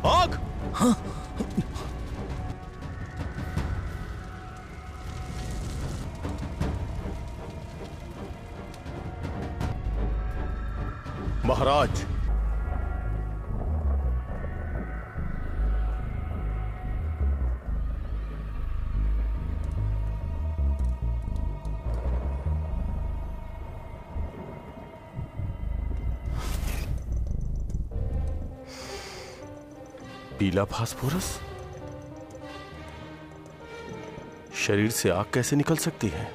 आग। हाँ? महाराज, पीला फास्फोरस? शरीर से आग कैसे निकल सकती है?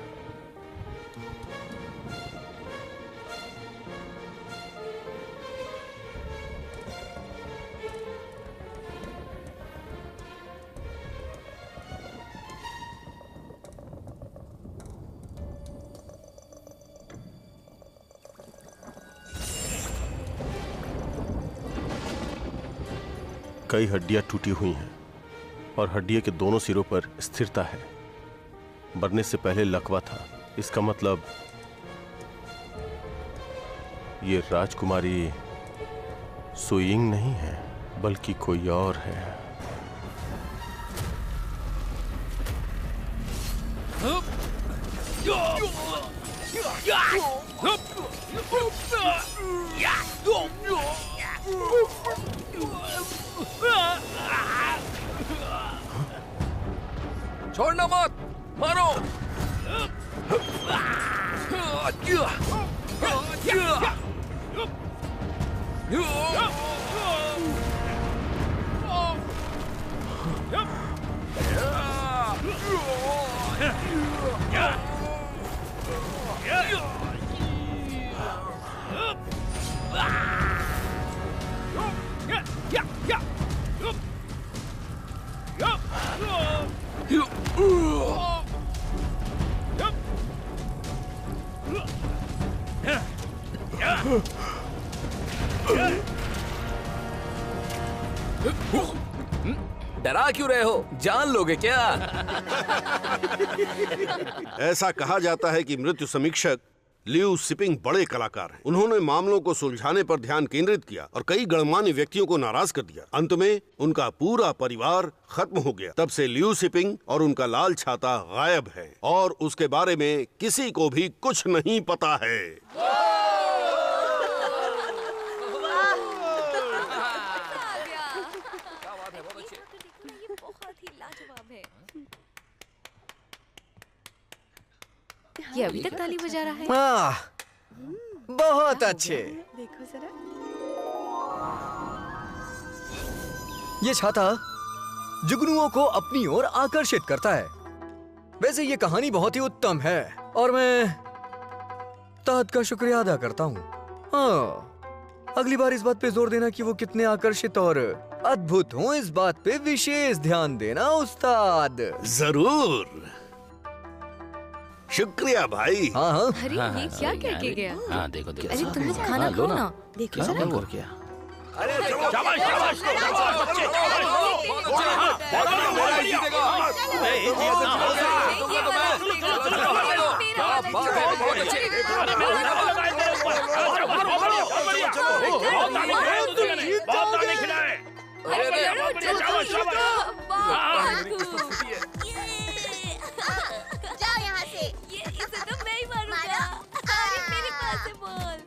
कई हड्डियां टूटी हुई हैं और हड्डियों के दोनों सिरों पर स्थिरता है। मरने से पहले लकवा था। इसका मतलब ये राजकुमारी सुइंग नहीं है, बल्कि कोई और है। छोड़ना मत, मारो। डरा क्यों रहे हो? जान लोगे क्या? ऐसा कहा जाता है कि मृत्यु समीक्षक लियू सिपिंग बड़े कलाकार हैं। उन्होंने मामलों को सुलझाने पर ध्यान केंद्रित किया और कई गणमान्य व्यक्तियों को नाराज कर दिया। अंत में उनका पूरा परिवार खत्म हो गया। तब से लियू सिपिंग और उनका लाल छाता गायब है और उसके बारे में किसी को भी कुछ नहीं पता है। ये अभी तक ताली बजा रहा है। बहुत अच्छे। देखो जरा। ये छाता जुगनुओं को अपनी ओर आकर्षित करता है। वैसे ये कहानी बहुत ही उत्तम है और मैं ताहत का शुक्रिया अदा करता हूँ। हाँ, अगली बार इस बात पे जोर देना कि वो कितने आकर्षित और अद्भुत हों, इस बात पे विशेष ध्यान देना उस्ताद। जरूर। शुक्रिया भाई। हाँ हाँ। अरे ये क्या करके गया? हाँ देखो देखो। अरे तुम लोग खाना खाओ ना। देखो जरा। और क्या? शाबाश शाबाश जाओ यहाँ से। इसे तो मैं ही मारूंगा। अरे मेरे पास है बॉल।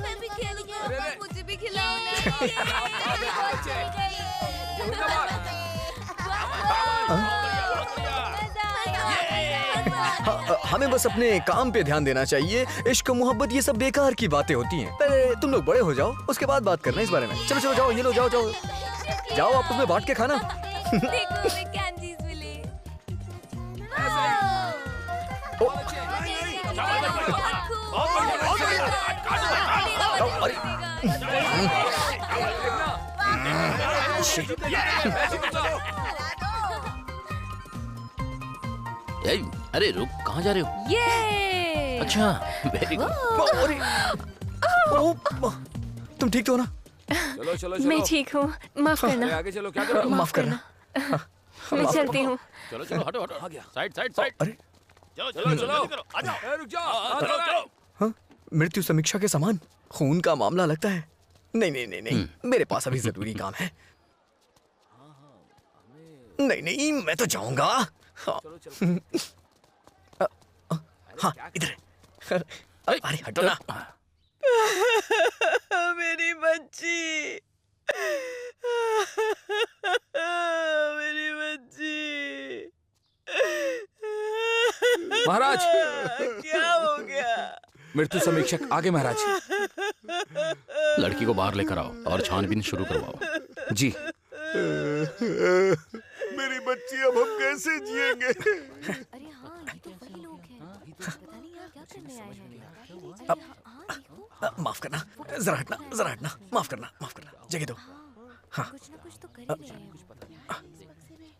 मैं भी खेलूंगा। मुझे भी खिलाओ ना। हमें बस अपने काम पे ध्यान देना चाहिए। इश्क मोहब्बत ये सब बेकार की बातें होती हैं। पहले तुम लोग बड़े हो जाओ, उसके बाद बात करना इस बारे में। चलो चलो जाओ, ये लो, जाओ जाओ जाओ, आपस में बांट के खाना। देखो हमें कैंडीज मिली। अरे रुक, कहाँ जा रहे हो? ये अच्छा, वेरी गुड। तुम ठीक तो हो ना? चलो चलो चलो। मैं ठीक हूँ, माफ करना। आगे चलो, क्या करो? माफ करना। मैं चलती हूँ। चलो चलो, हटो हटो। आ गया। Side side side. अरे चलो चलो चलो। आ जाओ। रुक जाओ। हाँ, मृत्यु समीक्षा के समान खून का मामला लगता है। नहीं नहीं नहीं नहीं, मेरे पास अभी जरूरी काम है। नहीं नहीं, मैं तो जाऊंगा। हाँ हाँ, इधर। अरे हटो ना। मेरी बच्ची, मेरी बच्ची। महाराज, क्या हो गया? मृत्यु समीक्षक आगे महाराज। लड़की को बाहर लेकर आओ और छानबीन शुरू करवाओ। जी। मेरी बच्ची, अब हम कैसे जिएंगे? अरे हाँ, ये तो वही लोग हैं। पता नहीं यहाँ क्या करने आए हैं। हाँ, माफ करना, जरा हटना, जरा हटना। माफ करना, माफ करना, जगह दो। हाँ कुछ ना कुछ तो कर ही रहे हैं।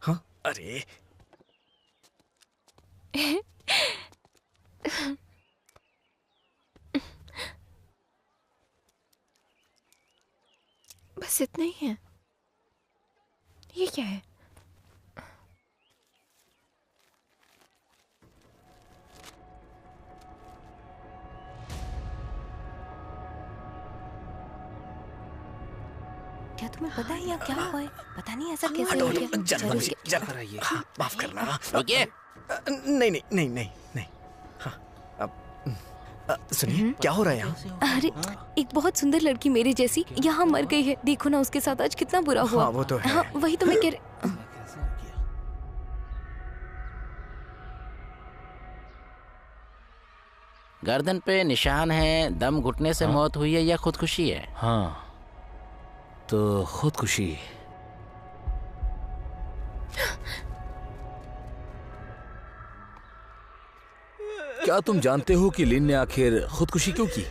हाँ, अरे बस इतना ही है। ये क्या है? क्या तुम्हें पता है यहाँ क्या हुआ है? पता नहीं ऐसा कैसे हटो हो हटो, गया। जरा मुझे, जरा। हाँ, माफ करना। रुकिए। नहीं नहीं नहीं नहीं नहीं। हाँ, अब सुनिए, क्या हो रहा है यहाँ? अरे, एक बहुत सुंदर लड़की मेरे जैसी यहाँ मर गई है। देखो ना उसके साथ आज कितना बुरा हुआ। हाँ, वो तो है। हाँ, वही तो मैं कह रही। गर्दन पे निशान है। दम घुटने से मौत हुई है या खुदकुशी है? हाँ, तो खुदकुशी। क्या तुम जानते हो कि लिन ने आखिर खुदकुशी क्यों की?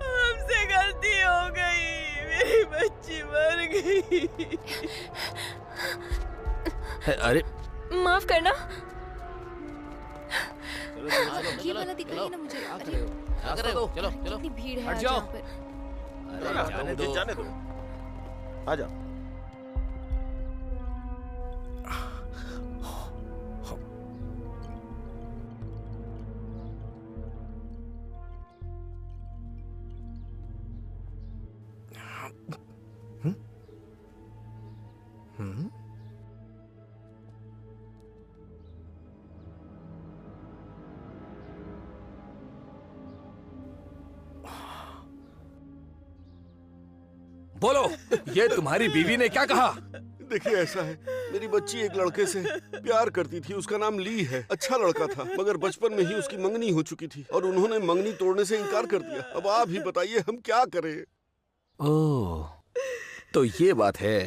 हमसे गलती हो गई, मेरी बच्ची मर गई। अरे माफ करना। ये वाला दिख रही है ना मुझे। अरे, चलो चलो चलो। कितनी भीड़ है हट आज जाओ। यहाँ पर। जाने दो। आ जा। बोलो, ये तुम्हारी बीवी ने क्या कहा? देखिए, ऐसा है, मेरी बच्ची एक लड़के से प्यार करती थी। उसका नाम ली है। अच्छा लड़का था, मगर बचपन में ही उसकी मंगनी हो चुकी थी और उन्होंने मंगनी तोड़ने से इनकार कर दिया। अब आप ही बताइए, हम क्या करें? ओह, तो ये बात है।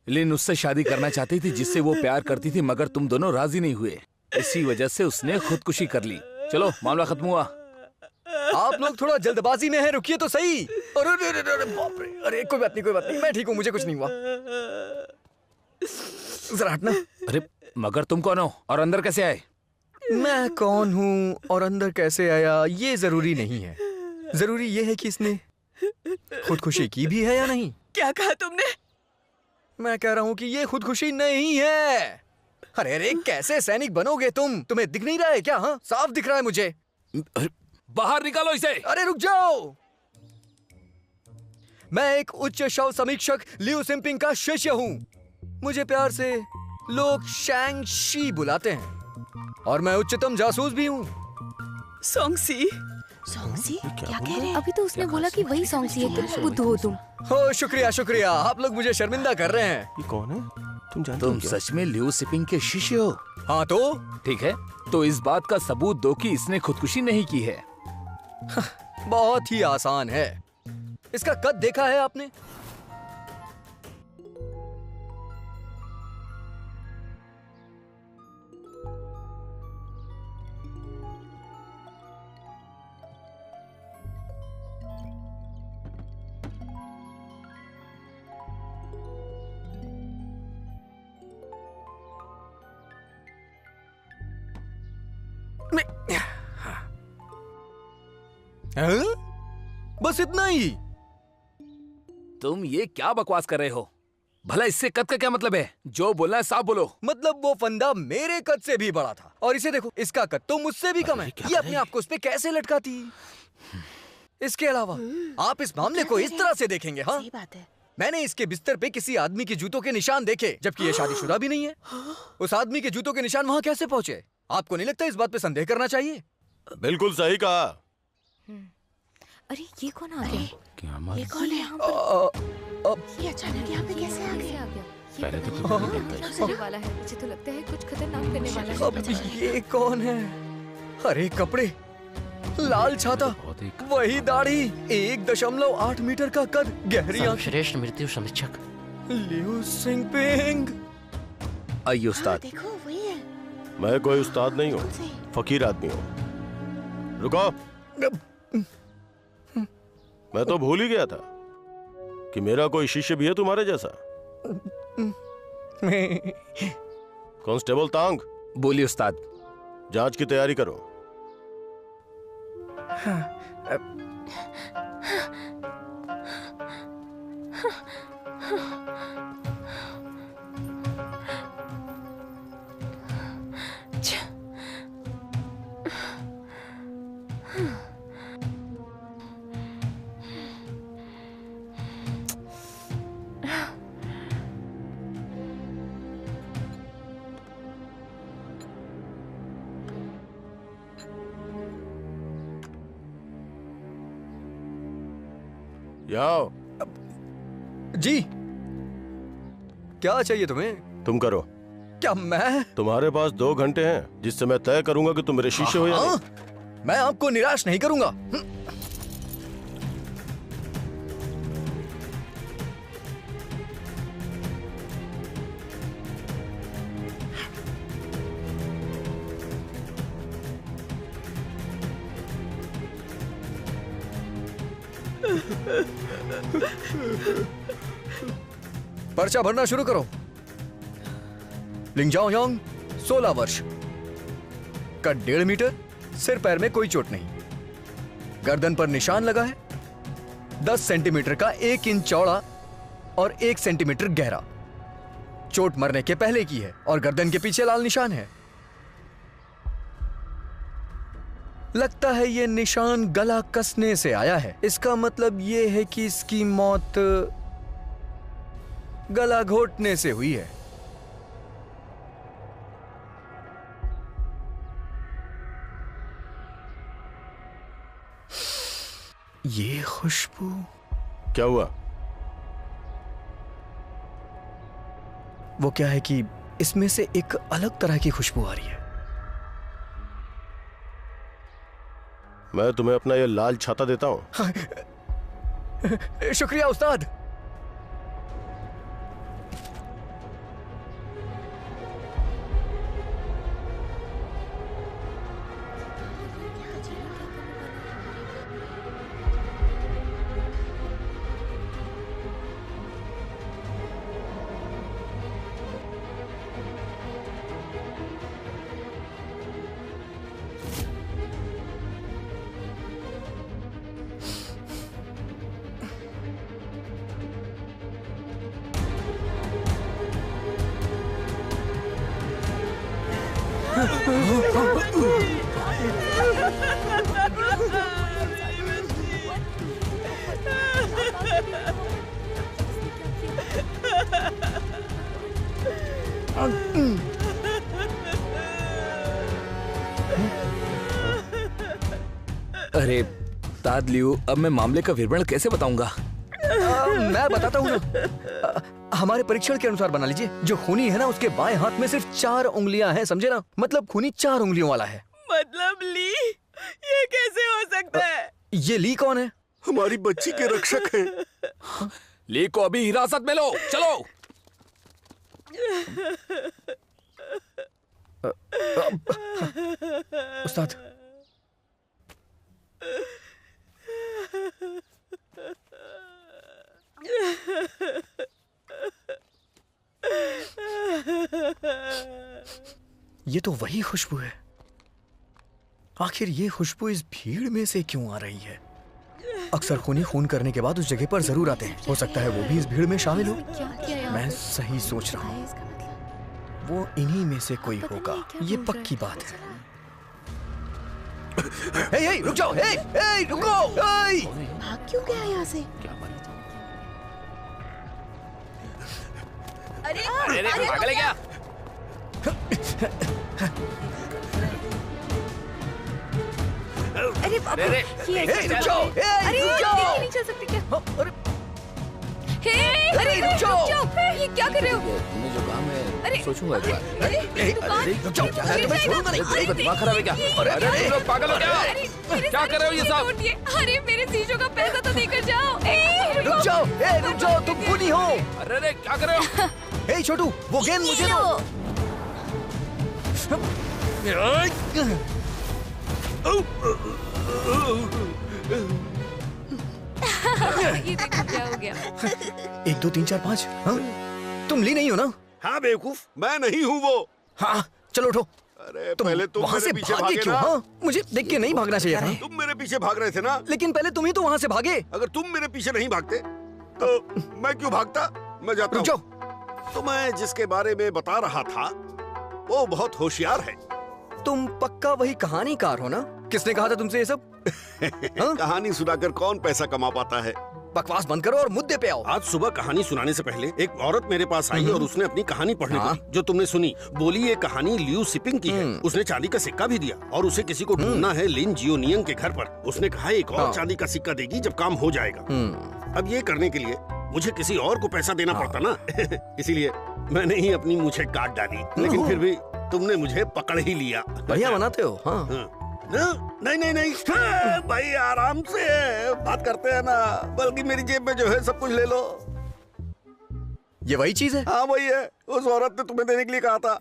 लिन उससे शादी करना चाहती थी जिससे वो प्यार करती थी, मगर तुम दोनों राजी नहीं हुए। इसी वजह से उसने खुदकुशी कर ली। चलो, मामला खत्म हुआ। आप लोग थोड़ा जल्दबाजी में हैं, रुकिए तो सही। अरे अरे अरे अरे, बाप रे। अरे कोई बात नहीं, कोई बात नहीं, मैं ठीक हूँ, मुझे कुछ नहीं हुआ। जरा हटना। अरे मगर तुम कौन हो और अंदर कैसे आए? मैं कौन हूँ और अंदर कैसे आया ये जरूरी नहीं है। जरूरी ये है कि इसने खुदकुशी की भी है या नहीं। क्या कहा तुमने? मैं कह रहा हूँ कि ये खुदकुशी नहीं है। अरे अरे, कैसे सैनिक बनोगे तुम? तुम्हें दिख नहीं रहा है क्या? हाँ, साफ दिख रहा है मुझे। अरे, बाहर निकालो इसे। अरे रुक जाओ। मैं एक उच्च शव समीक्षक लियू सिंपिंग का शिष्य हूँ। मुझे प्यार से लोग शैंग शी बुलाते हैं और मैं उच्चतम जासूस भी हूँ। सोंगसी, सॉन्गसी? क्या कह रहे हैं? अभी तो उसने बोला कि वही सॉन्गसी है। कितने बुद्ध हो तुम। हो, शुक्रिया शुक्रिया। आप लोग मुझे शर्मिंदा कर रहे हैं। ये कौन है? तुम जानते तुम हो क्या? सच में लियू सिपिंग के शिष्य हो? हाँ तो ठीक है, तो इस बात का सबूत दो कि इसने खुदकुशी नहीं की है। बहुत ही आसान है। इसका कद देखा है आपने? हाँ? बस इतना ही? तुम ये क्या बकवास कर रहे हो? भला इससे कद का क्या मतलब है? जो बोलना है साफ बोलो। मतलब वो फंदा मेरे कद से भी बड़ा था और इसे देखो, इसका कद तो मुझसे भी कम है। ये अपने आप को उस पे कैसे लटकाती? इसके अलावा आप इस मामले को इस तरह से देखेंगे? हाँ, सही बात है। मैंने इसके बिस्तर पे किसी आदमी के जूतों के निशान देखे, जबकि ये शादीशुदा भी नहीं है। उस आदमी के जूतों के निशान वहां कैसे पहुंचे? आपको नहीं लगता इस बात पे संदेह करना चाहिए? बिल्कुल सही कहा। अरे ये कौन आ गया? क्या ये कौन है यहाँ पर? ये अचानक यहाँ पे कैसे आ कैसे गया? आ गया? पहले तो क्या करने वाला है? मुझे तो लगता है कुछ खतरनाक करने वाला है। अब ये कौन है? हरे कपड़े, लाल छाता, बहुत ही वही दाढ़ी, 1.8 मीटर का कद, गहरी आंखें। श्रेष्ठ मृत्यु समीक्षक। लियू सिंगपिंग। आइए उस्ताद। देखो वही है। मैं कोई उस्ताद नहीं हूँ, फकीर आदमी हूँ। रुको, मैं तो भूल ही गया था कि मेरा कोई शिष्य भी है तुम्हारे जैसा। कांस्टेबल तांग, बोलिए उस्ताद। जांच की तैयारी करो। जाओ। जी, क्या चाहिए तुम्हें? तुम करो। क्या मैं? तुम्हारे पास 2 घंटे हैं जिससे मैं तय करूंगा कि तुम मेरे शिष्य हो या हाँ, नहीं। मैं आपको निराश नहीं करूंगा। पर्चा भरना शुरू करो। लिंग यांग, 16 वर्ष, कद 1.5 मीटर, सिर पैर में कोई चोट नहीं, गर्दन पर निशान लगा है, 10 सेंटीमीटर का 1 इंच चौड़ा और 1 सेंटीमीटर गहरा। चोट मरने के पहले की है और गर्दन के पीछे लाल निशान है। लगता है ये निशान गला कसने से आया है। इसका मतलब ये है कि इसकी मौत गला घोटने से हुई है। ये खुशबू क्या हुआ? वो क्या है कि इसमें से एक अलग तरह की खुशबू आ रही है। मैं तुम्हें अपना ये लाल छाता देता हूं। शुक्रिया उस्ताद। अरे उस्ताद लियू, अब मैं मामले का विवरण कैसे बताऊंगा? मैं बताता हूँ ना। हमारे परीक्षण के अनुसार बना लीजिए। जो खूनी है ना, उसके बाएं हाथ में सिर्फ 4 उंगलियां हैं, समझे ना? मतलब खूनी 4 उंगलियों वाला है। मतलब ली, ये कैसे हो सकता है? ये ली कौन है? हमारी बच्ची के रक्षक हैं। ली को अभी हिरासत में लो, चलो। उस्ताद, ये तो वही खुशबू है। आखिर ये खुशबू इस भीड़ में से क्यों आ रही है? अक्सर खूनी खून करने के बाद उस जगह पर जरूर आते हैं। हो सकता है वो भी इस भीड़ में शामिल हो। क्या किया यार? मैं सही सोच रहा हूँ, इसका मतलब वो इन्हीं में से कोई पता होगा, नहीं क्या ये ढूंढ पक्की रहा है। बात है। हे, रुक जाओ, हे, रुको, हे। भाग क्यों गया यहाँ से? अरे पागल है क्या? अरे बाप रे, अरे, ये हे, ऐसे रुक चल जाओ, रहा है। हे, अरे रुक ये जाओ। देख के नहीं चल सकते क्या? अरे हे, अरे रुक जाओ। ये क्या कर रहे हो? तुमने जो काम है अरे, सोचूंगा एक बार। हे, रुक जाओ, क्या तुम्हें छोड़ूंगा नहीं। अरे दिमाग खराब है क्या? अरे तुम लोग पागल हो क्या? अरे, मेरे क्या कर रहे हो ये सब? तोड़ दिए। अरे मेरे शीशों का पैसा तो देकर जाओ। रुक जाओ, हे, रुक जाओ, तुम खूनी हो। अरे क्या कर रहे हो? हे छोटू, वो गेंद मुझे दो। ये देखो क्या हो गया। 1 2 3 4 5। हाँ, तुम ली नहीं हो ना? हाँ बेवकूफ, मैं नहीं हूँ वो। हाँ, चलो उठो। अरे तुम पहले तुम वहाँ मेरे से पीछे भागे भागे क्यों? ना। हाँ, मुझे देख के नहीं भागना चाहिए था। तुम मेरे पीछे भाग रहे थे ना। लेकिन पहले तुम ही तो वहाँ से भागे। अगर तुम मेरे पीछे नहीं भागते तो मैं क्यों भागता? मैं जाता रुक हूँ। जाओ, तो मैं जिसके बारे में बता रहा था वो बहुत होशियार है। तुम पक्का वही कहानीकार हो ना? किसने कहा था तुमसे ये सब? हाँ? कहानी सुनाकर कौन पैसा कमा पाता है? बकवास बंद करो और मुद्दे पे आओ। आज सुबह कहानी सुनाने से पहले एक औरत मेरे पास आई और उसने अपनी कहानी पढ़ने को हाँ। दी, जो तुमने सुनी। बोली ये कहानी लियू सिपिंग की है। उसने चांदी का सिक्का भी दिया और उसे किसी को ढूंढना है लिन जियोनियंग के घर पर। उसने कहा एक और हाँ। चांदी का सिक्का देगी जब काम हो जाएगा। अब ये करने के लिए मुझे किसी और को पैसा देना पड़ता ना। इसीलिए मैंने ही अपनी मुझे काट डाली, लेकिन फिर भी तुमने मुझे पकड़ ही लिया। बढ़िया बनाते हो। हाँ, हाँ। नहीं नहीं नहीं हाँ, भाई आराम से बात करते हैं ना। बल्कि मेरी जेब में जो है सब कुछ ले लो। ये वही चीज है। हाँ वही है। उस औरत ने तुम्हें देने के लिए कहा था,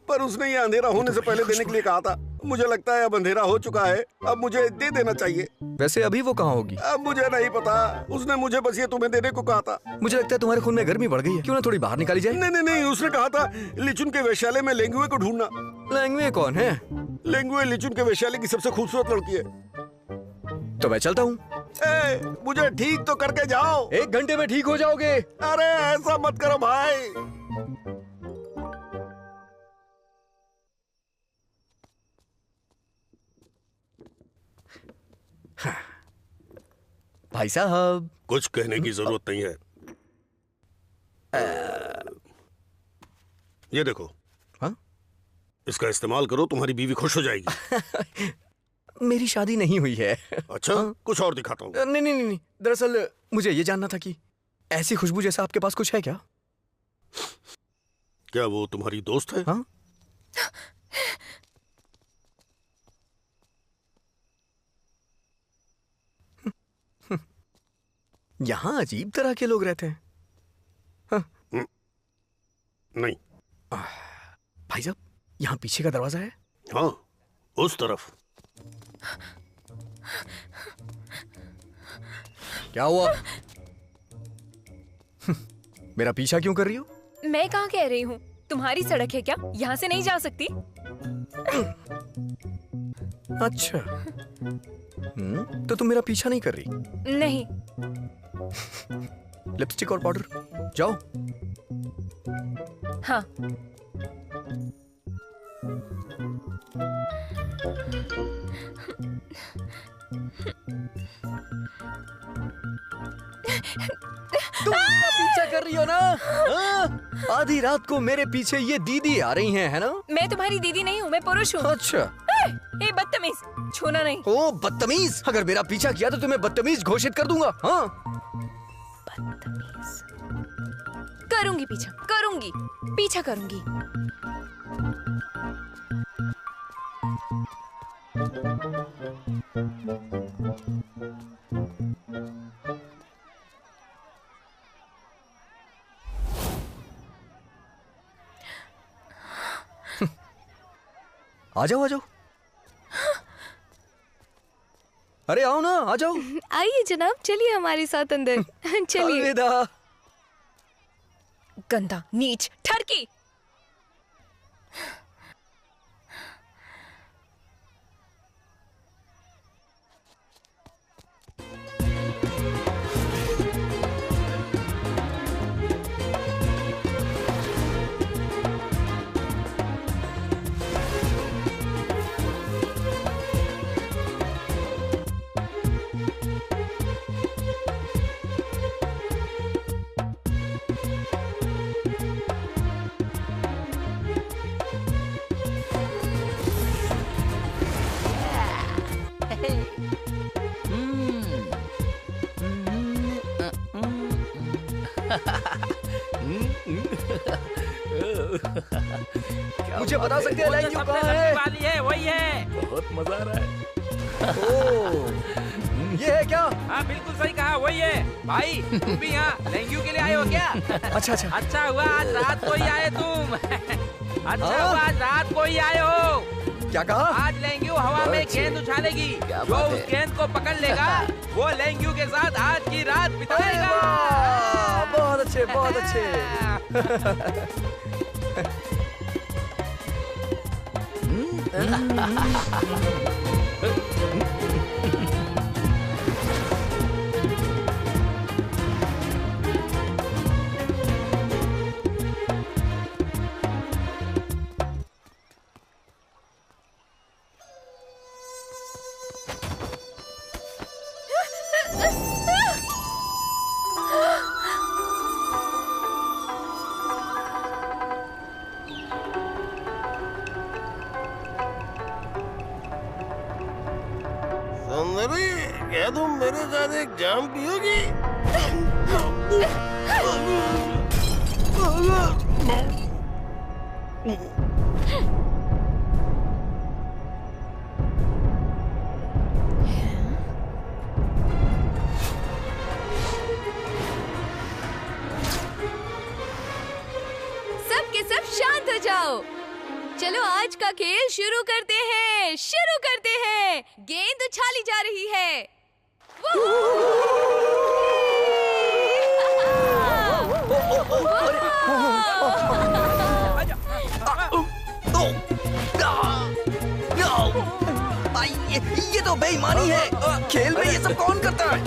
पर उसने ये अंधेरा होने से पहले देने के लिए कहा था। मुझे लगता है अब अंधेरा हो चुका है, अब मुझे दे देना चाहिए। वैसे अभी वो कहाँ होगी? अब मुझे नहीं पता, उसने मुझे बस ये तुम्हें देने को कहा था। मुझे लगता है तुम्हारे खून में गर्मी बढ़ गई है। क्यों ना थोड़ी बाहर निकाली जाए? नहीं नहीं नहीं, उसने कहा था लिचुन के वेश्यालय में लेंगुए को ढूंढना। लैंग्वे कौन है? लेंगुए लिचुन के वेश्यालय की सबसे खूबसूरत लड़की है। तो मैं चलता हूँ। मुझे ठीक तो करके जाओ। 1 घंटे में ठीक हो जाओगे। अरे ऐसा मत करो भाई। भाई साहब, कुछ कहने की जरूरत नहीं है। ये देखो। हाँ? इसका इस्तेमाल करो, तुम्हारी बीवी खुश हो जाएगी। मेरी शादी नहीं हुई है। अच्छा, कुछ और दिखाता हूँ। नहीं नहीं नहीं, दरअसल मुझे ये जानना था कि ऐसी खुशबू जैसा आपके पास कुछ है क्या? क्या वो तुम्हारी दोस्त है? हाँ? यहाँ अजीब तरह के लोग रहते हैं। नहीं। भाई साहब, यहाँ पीछे का दरवाजा है। हाँ, उस तरफ। क्या हुआ? मेरा पीछा क्यों कर रही हो? मैं कहाँ कह रही हूँ? तुम्हारी सड़क है क्या? यहाँ से नहीं जा सकती? अच्छा। तो तुम मेरा पीछा नहीं कर रही? नहीं। लिपस्टिक और पाउडर, जाओ। हाँ। तुम मेरा पीछा कर रही हो ना? हाँ? आधी रात को मेरे पीछे ये दीदी आ रही हैं, है ना? मैं तुम्हारी दीदी नहीं हूँ, मैं पुरुष हूँ। अच्छा। ए बदतमीज, छूना नहीं। ओ बदतमीज, अगर मेरा पीछा किया तो तुम्हें बदतमीज घोषित कर दूंगा। हाँ? बदतमीज। करूंगी पीछा, करूंगी, पीछा करूंगी। आ जाओ आ जाओ। अरे आओ ना, आ जाओ। आइए जनाब, चलिए हमारे साथ अंदर। चलिए। अलविदा। गंदा, नीच, ठरकी। मुझे बता सकते हैं लेंग्यू कहाँ है? वाली है, वही है। बहुत मजा आ रहा है। ओह, ये है क्या? हाँ बिल्कुल सही कहा, वही है। भाई तुम भी यहाँ लेंग्यू के लिए आए हो क्या? अच्छा अच्छा। अच्छा हुआ आज रात को ही आए तुम। अच्छा हुआ आज रात को ही आए हो। क्या कहा? आज लेंग्यू हवा में गेंद उछालेगी। जो उस गेंद को पकड़ लेगा वो लेंग्यू के साथ आज की रात बिताएगा। बहुत अच्छे, बहुत अच्छे। सुंदरी, क्या तुम मेरे साथ एक जाम पियोगी? सब के सब शांत हो जाओ। चलो आज का खेल शुरू करते हैं, शुरू करते हैं। गेंद उछाली जा रही है। ये तो बेईमानी है। खेल में ये सब कौन करता है?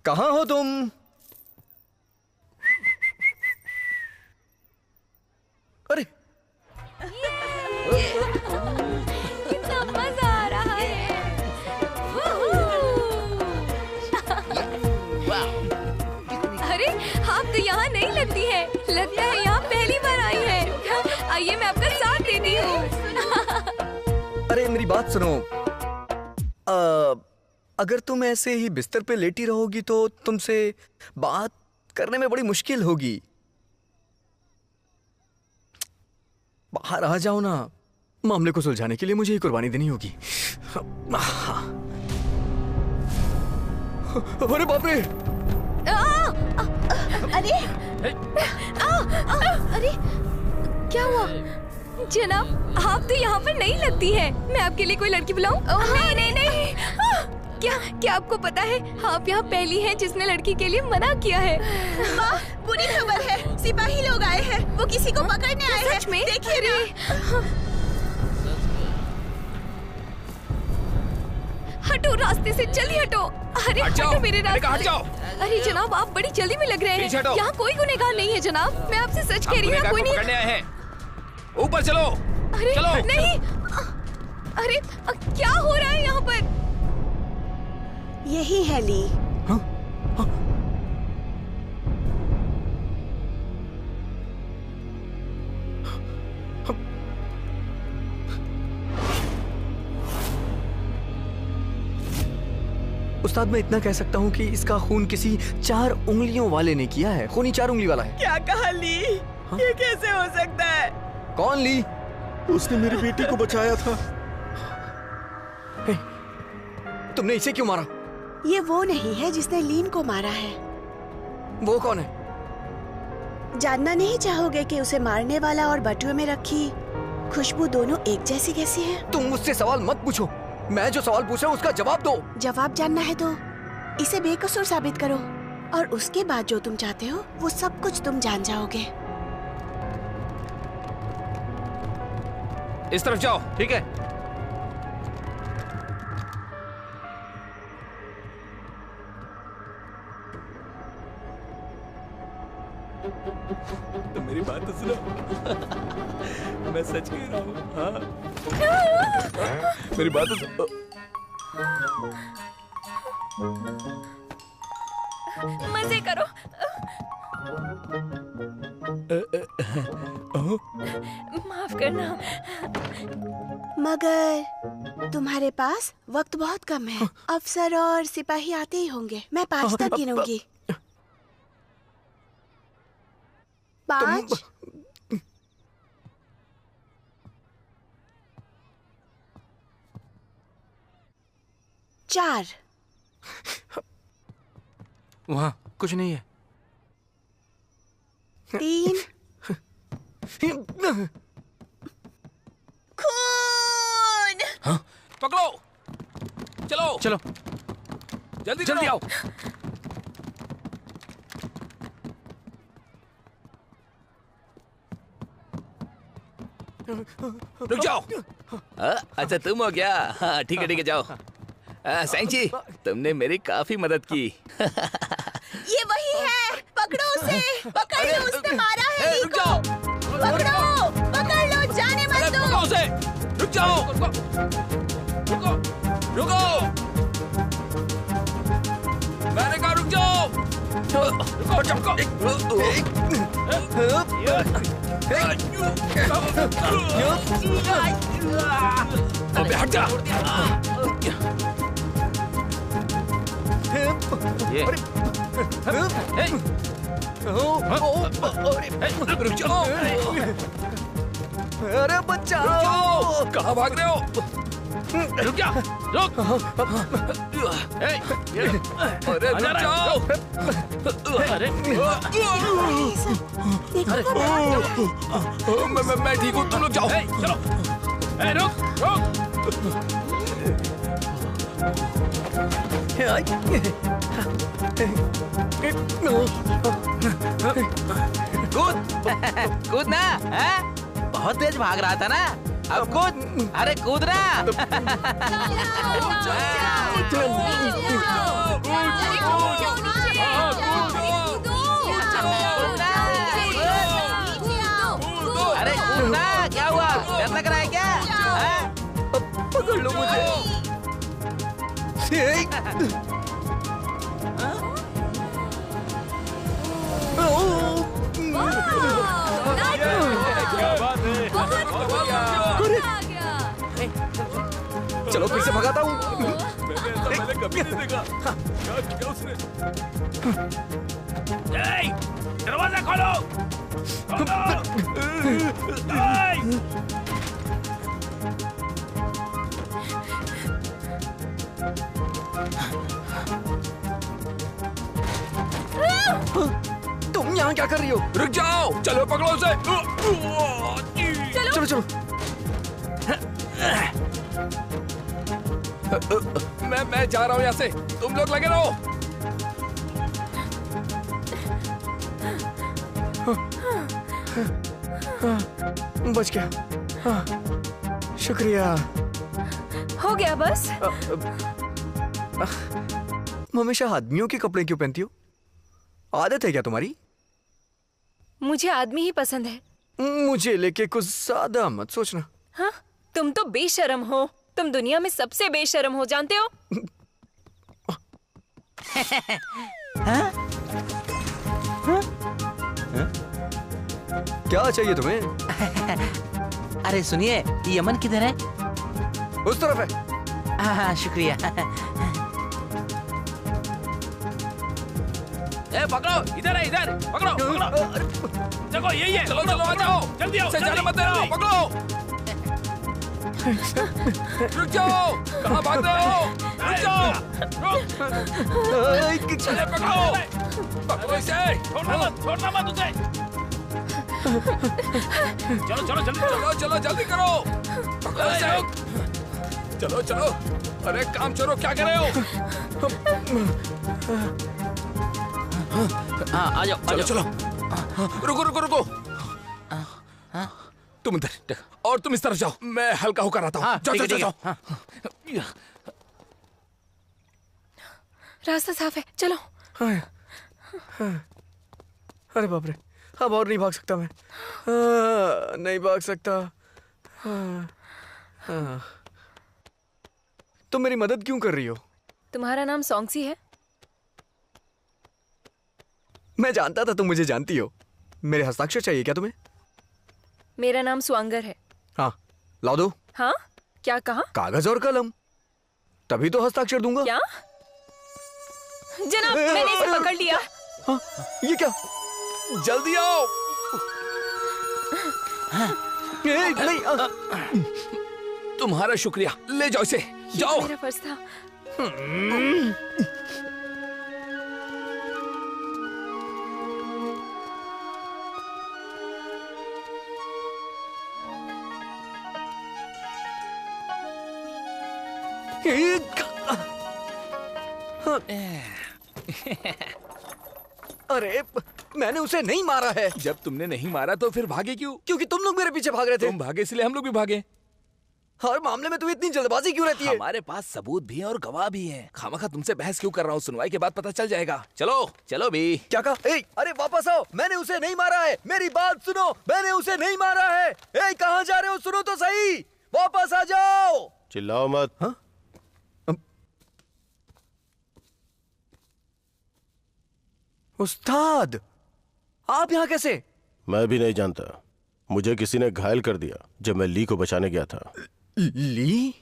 कहाँ हो तुम? अरे कितना मजा आ रहा है। अरे आप तो यहाँ नहीं लगती है, लगता है यहाँ पहली बार आई है। आइए मैं आपका साथ देती हूँ। अरे मेरी बात सुनो। अगर तुम ऐसे ही बिस्तर पे लेटी रहोगी तो तुमसे बात करने में बड़ी मुश्किल होगी। बाहर आ जाओ ना। मामले को सुलझाने के लिए मुझे ही कुर्बानी देनी होगी। अरे बाप रे! अरे अरे क्या हुआ? जनाब आप तो यहाँ पर नहीं लगती है। मैं आपके लिए कोई लड़की बुलाऊं? नहीं नहीं नहीं। क्या आपको पता है आप यहाँ पहली हैं जिसने लड़की के लिए मना किया है। वाह, बुरी खबर है। सिपाही लोग आए हैं। वो किसी को पकड़ने आए हैं। सच में? देखिए रे। हटो रास्ते से, जल्दी हटो। अरे हटो मेरे रास्ते हट जाओ। अरे जनाब आप बड़ी जल्दी में लग रहे हैं। यहाँ कोई गुनहगार नहीं है जनाब। मैं आपसे सच कह रही हूँ, कोई नहीं। पकड़ने आए हैं। ऊपर चलो। अरे चलो। नहीं। अरे क्या हो रहा है यहाँ पर? यही है ली। उस्ताद मैं इतना कह सकता हूँ कि इसका खून किसी 4 उंगलियों वाले ने किया है। खूनी 4 उंगली वाला है। क्या कहा ली? ये कैसे हो सकता है? कौन ली? उसने मेरी बेटी को बचाया था। तुमने इसे क्यों मारा? ये वो नहीं है जिसने लीन को मारा है। वो कौन है? जानना नहीं चाहोगे कि उसे मारने वाला और बटुए में रखी खुशबू दोनों एक जैसी कैसी है? तुम मुझसे सवाल मत पूछो। मैं जो सवाल पूछ रहा हूँ उसका जवाब दो। जवाब जानना है तो इसे बेकसूर साबित करो और उसके बाद जो तुम चाहते हो वो सब कुछ तुम जान जाओगे। इस तरफ जाओ। ठीक है। तो मेरी बात तो सुनो। मैं सच कह रहा हूँ। हाँ। मेरी बात तो सुनो। मजे करो। माफ करना। मगर तुम्हारे पास वक्त बहुत कम है। अफसर और सिपाही आते ही होंगे। मैं 5 तक गिनूंगी। 5 4 वहाँ कुछ नहीं है। 3 खून। हाँ? पकड़ो। चलो चलो जल्दी जल्दी आओ। रुक जाओ। अच्छा तुम हो क्या? हाँ ठीक है जाओ। सैंची तुमने मेरी काफी मदद की। ये वही है। पकड़ो उसे। पकड़ लो। उसने मारा है ली रुक को। जाओ। पकड़ लो। जाने मत दो। पकड़ो उसे। रुक जाओ। रुको रुको। मैंने कहा रुक जाओ। अबे हट जा। ये रुक जाओ। अरे बचाओ। कहाँ भाग रहे हो? रुक जा। रुक। अरे रुक जाओ। अरे मैं ठीक हूँ। तुम लोग जाओ। चलो। रुक रुक। कूद ना। बहुत तेज भाग रहा था ना। अब कूद। अरे कूद ना। अरे कूद ना। क्या हुआ? डर लग रहा है क्या? पकड़ लो मुझे। चलो फिर से भगाता हूँ। मैंने कभी नहीं देखा। क्या उसने? दरवाजा खोलो। तुम यहाँ क्या कर रही हो? रुक जाओ। चलो पकड़ो उसे। चलो चलो। मैं जा रहा हूँ यहाँ से। तुम लोग लगे रहो। बच गया। हाँ, शुक्रिया। हो गया बस। हमेशा आदमियों के कपड़े क्यों पहनती हो? आदत है क्या तुम्हारी? मुझे आदमी ही पसंद है। मुझे लेके कुछ ज्यादा मत सोचना। हाँ? तुम तो बेशर्म हो। तुम दुनिया में सबसे बेशर्म हो, जानते हो? हाँ? क्या चाहिए तुम्हें? अरे सुनिए, यमन किधर है? उस तरफ है। हाँ शुक्रिया। ए पकड़ो। इधर है। इधर पकड़ो। देखो यही है। चलो चलो आ जाओ। जल्दी आओ। जाने मत देना। पकड़ो। रुक जाओ। कहाँ भाग रहे हो? रुक जाओ। चले पकड़ो। पकड़ो इसे। छोड़ना मत उसे। चलो चलो जल्दी। चलो जल्दी करो। पकड़ो इसे। चलो चलो। अरे काम चोरो क्या कर रहे हो? हाँ आ जाओ। चलो चलो। रुको रुको रुको। तुम इधर और तुम इस तरफ जाओ, मैं हल्का होकर आता हूँ। हाँ, जाओ ठीक है, जाओ ठीक जाओ। है। रास्ता साफ है, चलो। अरे बाप रे, अब और नहीं भाग सकता मैं। नहीं भाग सकता। तुम मेरी मदद क्यों कर रही हो? तुम्हारा नाम सॉन्गसी है? मैं जानता था तुम मुझे जानती हो। मेरे हस्ताक्षर चाहिए क्या तुम्हें? मेरा नाम स्वांगर है। हाँ, लाओ दो। हाँ, क्या कहा? कागज और कलम, तभी तो हस्ताक्षर दूंगा। क्या? जनाब, मैंने इसे पकड़ लिया। हाँ, ये क्या? जल्दी आओ। नहीं, तुम्हारा शुक्रिया, ले जाओ इसे, जाओ। मेरा फर्ज था। अरे मैंने उसे नहीं मारा है। जब तुमने नहीं मारा तो फिर भागे क्यों? क्योंकि तुम लोग मेरे पीछे भाग रहे थे। तुम भागे इसलिए हम लोग भी भागे। हर मामले में तुम्हें इतनी जल्दबाजी क्यों रहती है? हमारे पास सबूत भी है और गवाह भी हैं। खामखा तुमसे बहस क्यों कर रहा हूँ? सुनवाई के बाद पता चल जाएगा। चलो चलो भी। क्या कहा? अरे वापस आओ, मैंने उसे नहीं मारा है। मेरी बात सुनो, मैंने उसे नहीं मारा है। कहाँ जा रहे हो? सुनो तो सही, वापस आ जाओ। चिल्लाओ मत। हाँ? उस्ताद, आप यहाँ कैसे? मैं भी नहीं जानता, मुझे किसी ने घायल कर दिया जब मैं ली को बचाने गया था। ली?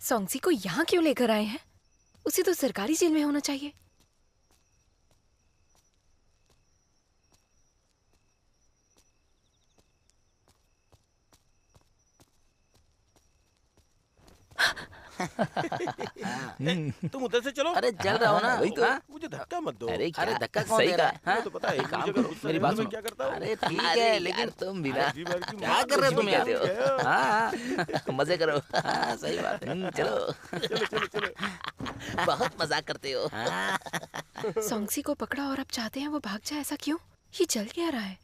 सॉन्गसी को यहाँ क्यों लेकर आए हैं? उसे तो सरकारी जेल में होना चाहिए। तुम उधर से चलो। अरे चल रहा हो ना। वही तो। मुझे धक्का मत दो। अरे अरे धक्का कौन सही दे रहा कहा। है? तो पता है काम मुझे करो, अगर गुस्सा मेरी है बात तो मैं सुनो। क्या करता हूँ? अरे ठीक अरे है, यार, लेकिन तुम भी ना जी भर की क्या मार कर रहे हो तुम निकल यहाँ? गया। हाँ, मजे करो। हाँ, सही बात है। चलो चलो चलो चलो। बहुत मजाक करते हो। सॉन्गसी को पकड़ा और अब चाहते हैं वो भाग जाए, ऐसा क्यों? ये जल क्या रहा है?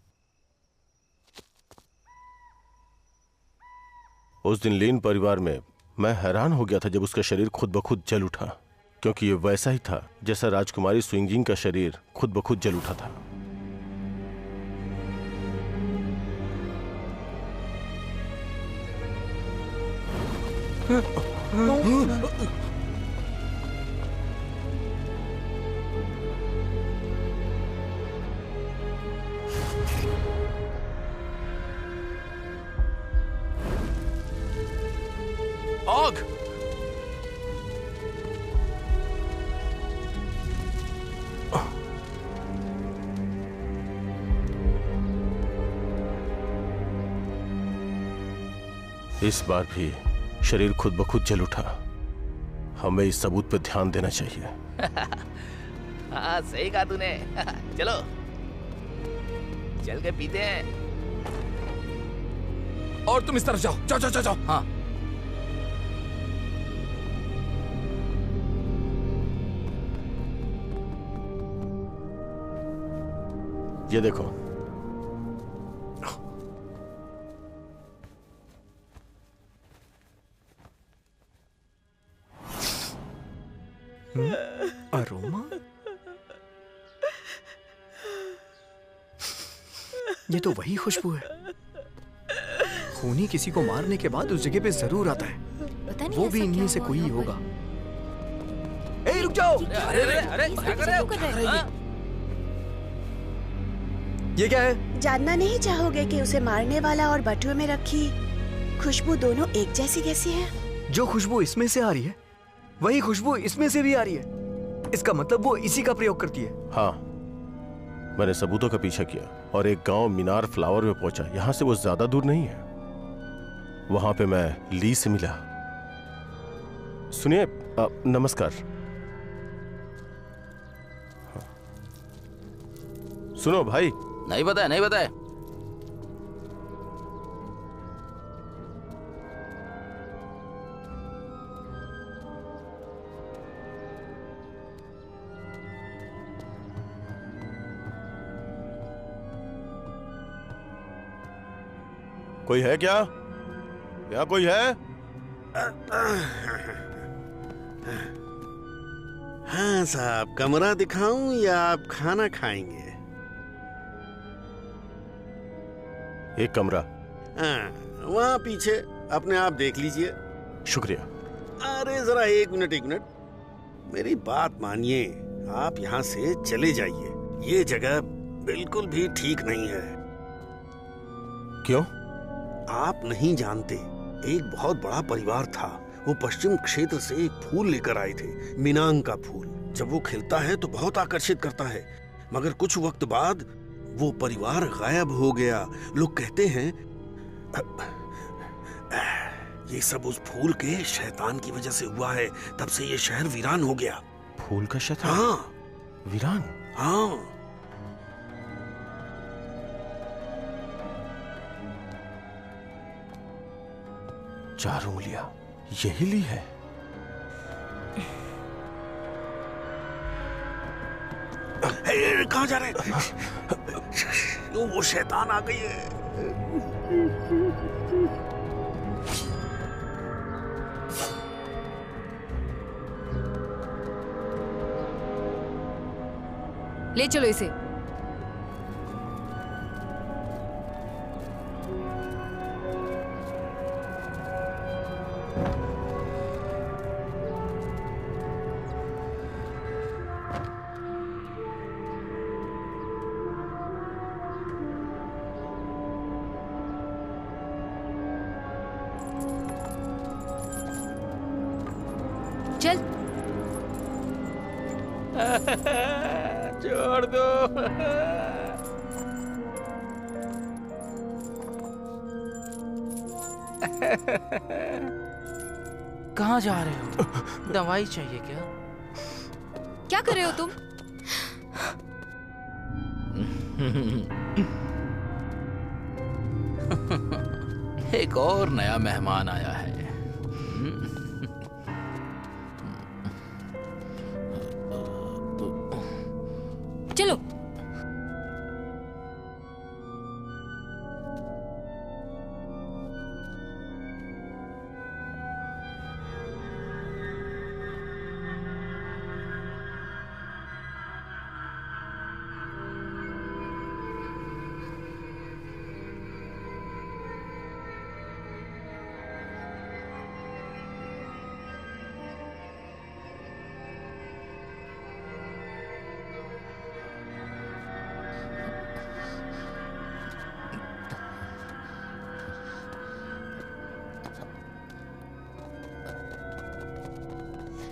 उस दिन लीन परिवार में मैं हैरान हो गया था जब उसका शरीर खुद ब खुद जल उठा, क्योंकि ये वैसा ही था जैसा राजकुमारी स्विंगजिंग का शरीर खुद ब खुद जल उठा था। आग! इस बार भी शरीर खुद ब खुद जल उठा। हमें इस सबूत पर ध्यान देना चाहिए। हाँ, सही कहा तूने। चलो चल के पीते हैं। और तुम इस तरफ जाओ, जाओ जाओ जाओ जाओ। हाँ, ये देखो, अरोमा? ये तो वही खुशबू है। खूनी किसी को मारने के बाद उस जगह पे जरूर आता है। पता नहीं वो ऐसा भी इनमें क्या से हुआ कोई ही यहाँ पे? होगा। रुक जाओ। अरे अरे अरे क्या कर रहे हो? हाँ? ये क्या है? जानना नहीं चाहोगे कि उसे मारने वाला और बटुए में रखी खुशबू दोनों एक जैसी कैसी है? जो खुशबू इसमें से आ रही है वही खुशबू इसमें से भी आ रही है। इसका मतलब वो इसी का प्रयोग करती है। हाँ, मैंने सबूतों का पीछा किया और एक गांव मीनार फ्लावर में पहुंचा। यहां से वो ज्यादा दूर नहीं है। वहां पे मैं ली से मिला। सुनिए, नमस्कार। हाँ। सुनो भाई। नहीं बताया, नहीं बताया। कोई है क्या? क्या कोई है? हाँ साहब, कमरा दिखाऊं या आप खाना खाएंगे? एक कमरा। हाँ, वहाँ पीछे, अपने आप देख लीजिए। शुक्रिया। अरे जरा एक मिनट, मेरी बात मानिए, आप यहाँ से चले जाइए। ये जगह बिल्कुल भी ठीक नहीं है। क्यों? आप नहीं जानते, एक बहुत बड़ा परिवार था। वो पश्चिम क्षेत्र से एक फूल लेकर आए थे, मिनांग का फूल। जब वो खिलता है तो बहुत आकर्षित करता है, मगर कुछ वक्त बाद वो परिवार गायब हो गया। लोग कहते हैं ये सब उस फूल के शैतान की वजह से हुआ है। तब से ये शहर वीरान हो गया। फूल का शैतान? हाँ, वीरान? हाँ। 4 उंगलियां यही ली है। कहाँ जा रहे हैं? वो शैतान आ गई है। ले चलो इसे। चल। छोड़ दो। कहाँ जा रहे हो? दवाई चाहिए क्या? क्या कर रहे हो तुम? एक और नया मेहमान आया है। चलो।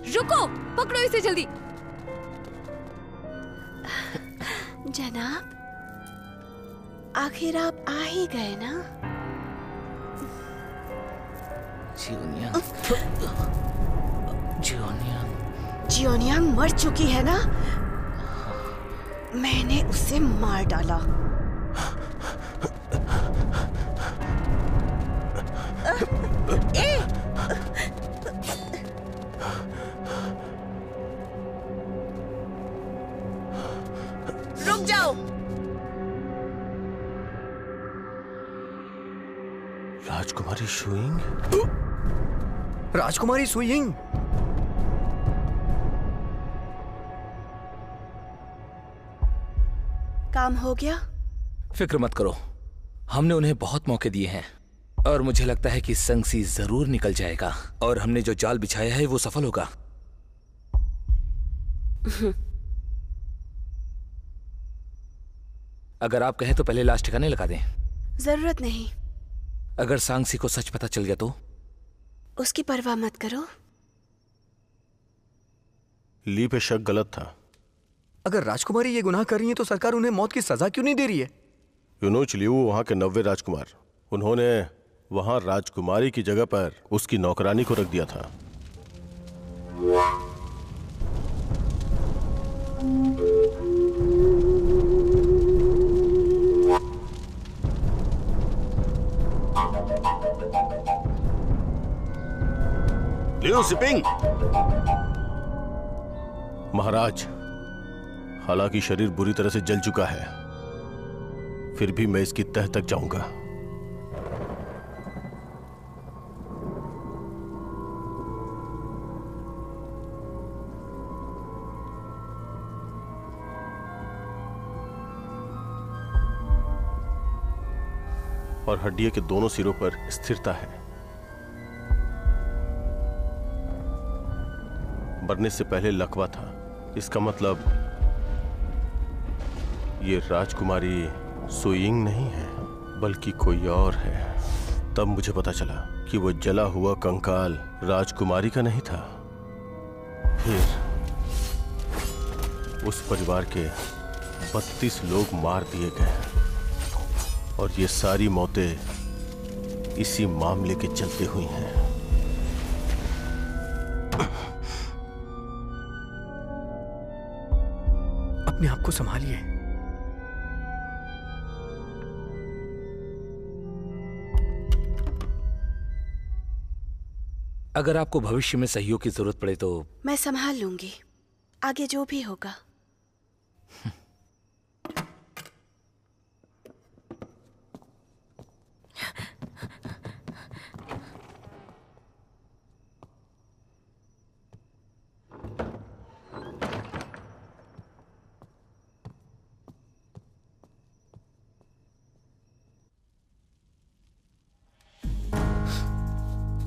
रुको, पकड़ो इसे जल्दी। जनाब, आखिर आप आ ही गए ना? जियोनियांग मर चुकी है ना? मैंने उसे मार डाला। रुक जाओ। राजकुमारी शुइंग? राजकुमारी सुइंग? काम हो गया? फिक्र मत करो, हमने उन्हें बहुत मौके दिए हैं और मुझे लगता है कि संगसी जरूर निकल जाएगा और हमने जो जाल बिछाया है वो सफल होगा। अगर आप कहें तो पहले लाश ठिकाने लगा दें। जरूरत नहीं। अगर सांगसी को सच पता चल गया तो? उसकी परवाह मत करो। ली पे शक गलत था। अगर राजकुमारी ये गुनाह कर रही है तो सरकार उन्हें मौत की सजा क्यों नहीं दे रही है? यूनोच लियू वहां के 90 राजकुमार, उन्होंने वहां राजकुमारी की जगह पर उसकी नौकरानी को रख दिया था। Liu sipping. महाराज, हालांकि शरीर बुरी तरह से जल चुका है, फिर भी मैं इसकी तह तक जाऊंगा। और हड्डियों के दोनों सिरों पर स्थिरता है। मरने से पहले लकवा था, इसका मतलब ये राजकुमारी सुइंग नहीं है बल्कि कोई और है। तब मुझे पता चला कि वो जला हुआ कंकाल राजकुमारी का नहीं था। फिर उस परिवार के 32 लोग मार दिए गए और ये सारी मौतें इसी मामले के चलते हुई हैं। अपने आप को संभालिए। अगर आपको भविष्य में सहयोग की जरूरत पड़े तो मैं संभाल लूंगी, आगे जो भी होगा।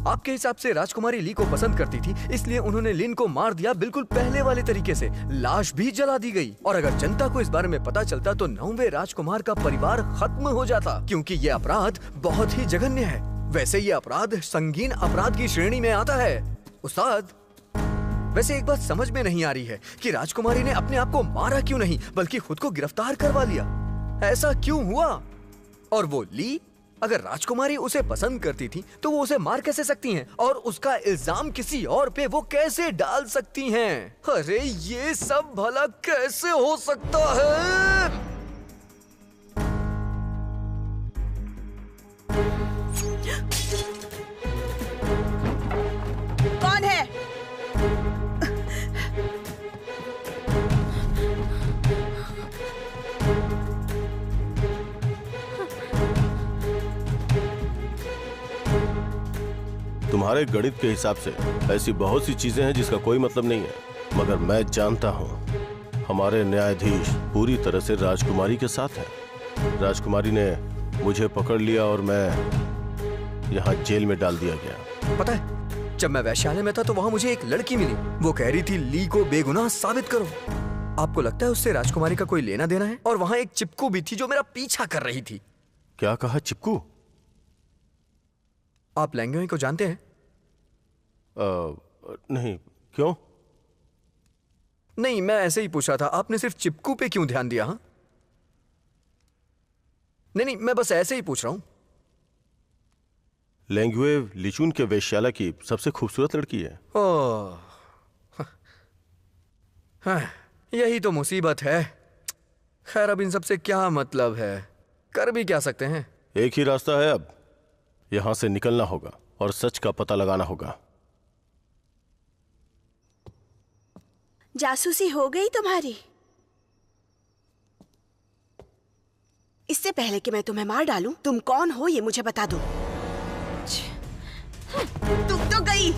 आपके हिसाब से राजकुमारी ली को पसंद करती थी, इसलिए उन्होंने लिन को मार दिया बिल्कुल पहले वाले तरीके से। लाश भी जला दी गई और अगर जनता को इस बारे में पता चलता तो 9वें राजकुमार का परिवार खत्म हो जाता, क्योंकि ये अपराध बहुत ही जघन्य है। वैसे ये अपराध संगीन अपराध की श्रेणी में आता है। उस्ताद, वैसे एक बात समझ में नहीं आ रही है कि राजकुमारी ने अपने आप को मारा क्यों नहीं बल्कि खुद को गिरफ्तार करवा लिया। ऐसा क्यों हुआ? और वो ली, अगर राजकुमारी उसे पसंद करती थी तो वो उसे मार कैसे सकती हैं? और उसका इल्जाम किसी और पे वो कैसे डाल सकती हैं? अरे ये सब भला कैसे हो सकता है? कौन है? तुम्हारे गणित के हिसाब से ऐसी बहुत सी चीजें हैं जिसका कोई मतलब नहीं है, मगर मैं जानता हूं हमारे न्यायाधीश पूरी तरह से राजकुमारी के साथ हैं। राजकुमारी ने मुझे पकड़ लिया और मैं यहाँ जेल में डाल दिया गया। पता है, जब मैं वैश्यालय में था तो वहाँ मुझे एक लड़की मिली। वो कह रही थी ली को बेगुनाह साबित करो। आपको लगता है उससे राजकुमारी का कोई लेना देना है? और वहाँ एक चिपकू भी थी जो मेरा पीछा कर रही थी। क्या कहा? चिपकू? आप लैंग्वेज को जानते हैं? नहीं, क्यों? नहीं, मैं ऐसे ही पूछा था। आपने सिर्फ चिपकू पे क्यों ध्यान दिया? हाँ, नहीं, मैं बस ऐसे ही पूछ रहा हूं। लैंग्वेज लिचून के वेश्यालय की सबसे खूबसूरत लड़की है। ओह, हाँ, यही तो मुसीबत है। खैर, अब इन सबसे क्या मतलब है? कर भी क्या सकते हैं? एक ही रास्ता है, अब यहां से निकलना होगा और सच का पता लगाना होगा। जासूसी हो गई तुम्हारी? इससे पहले कि मैं तुम्हें मार डालूं, तुम कौन हो ये मुझे बता दो। तुम तो गई।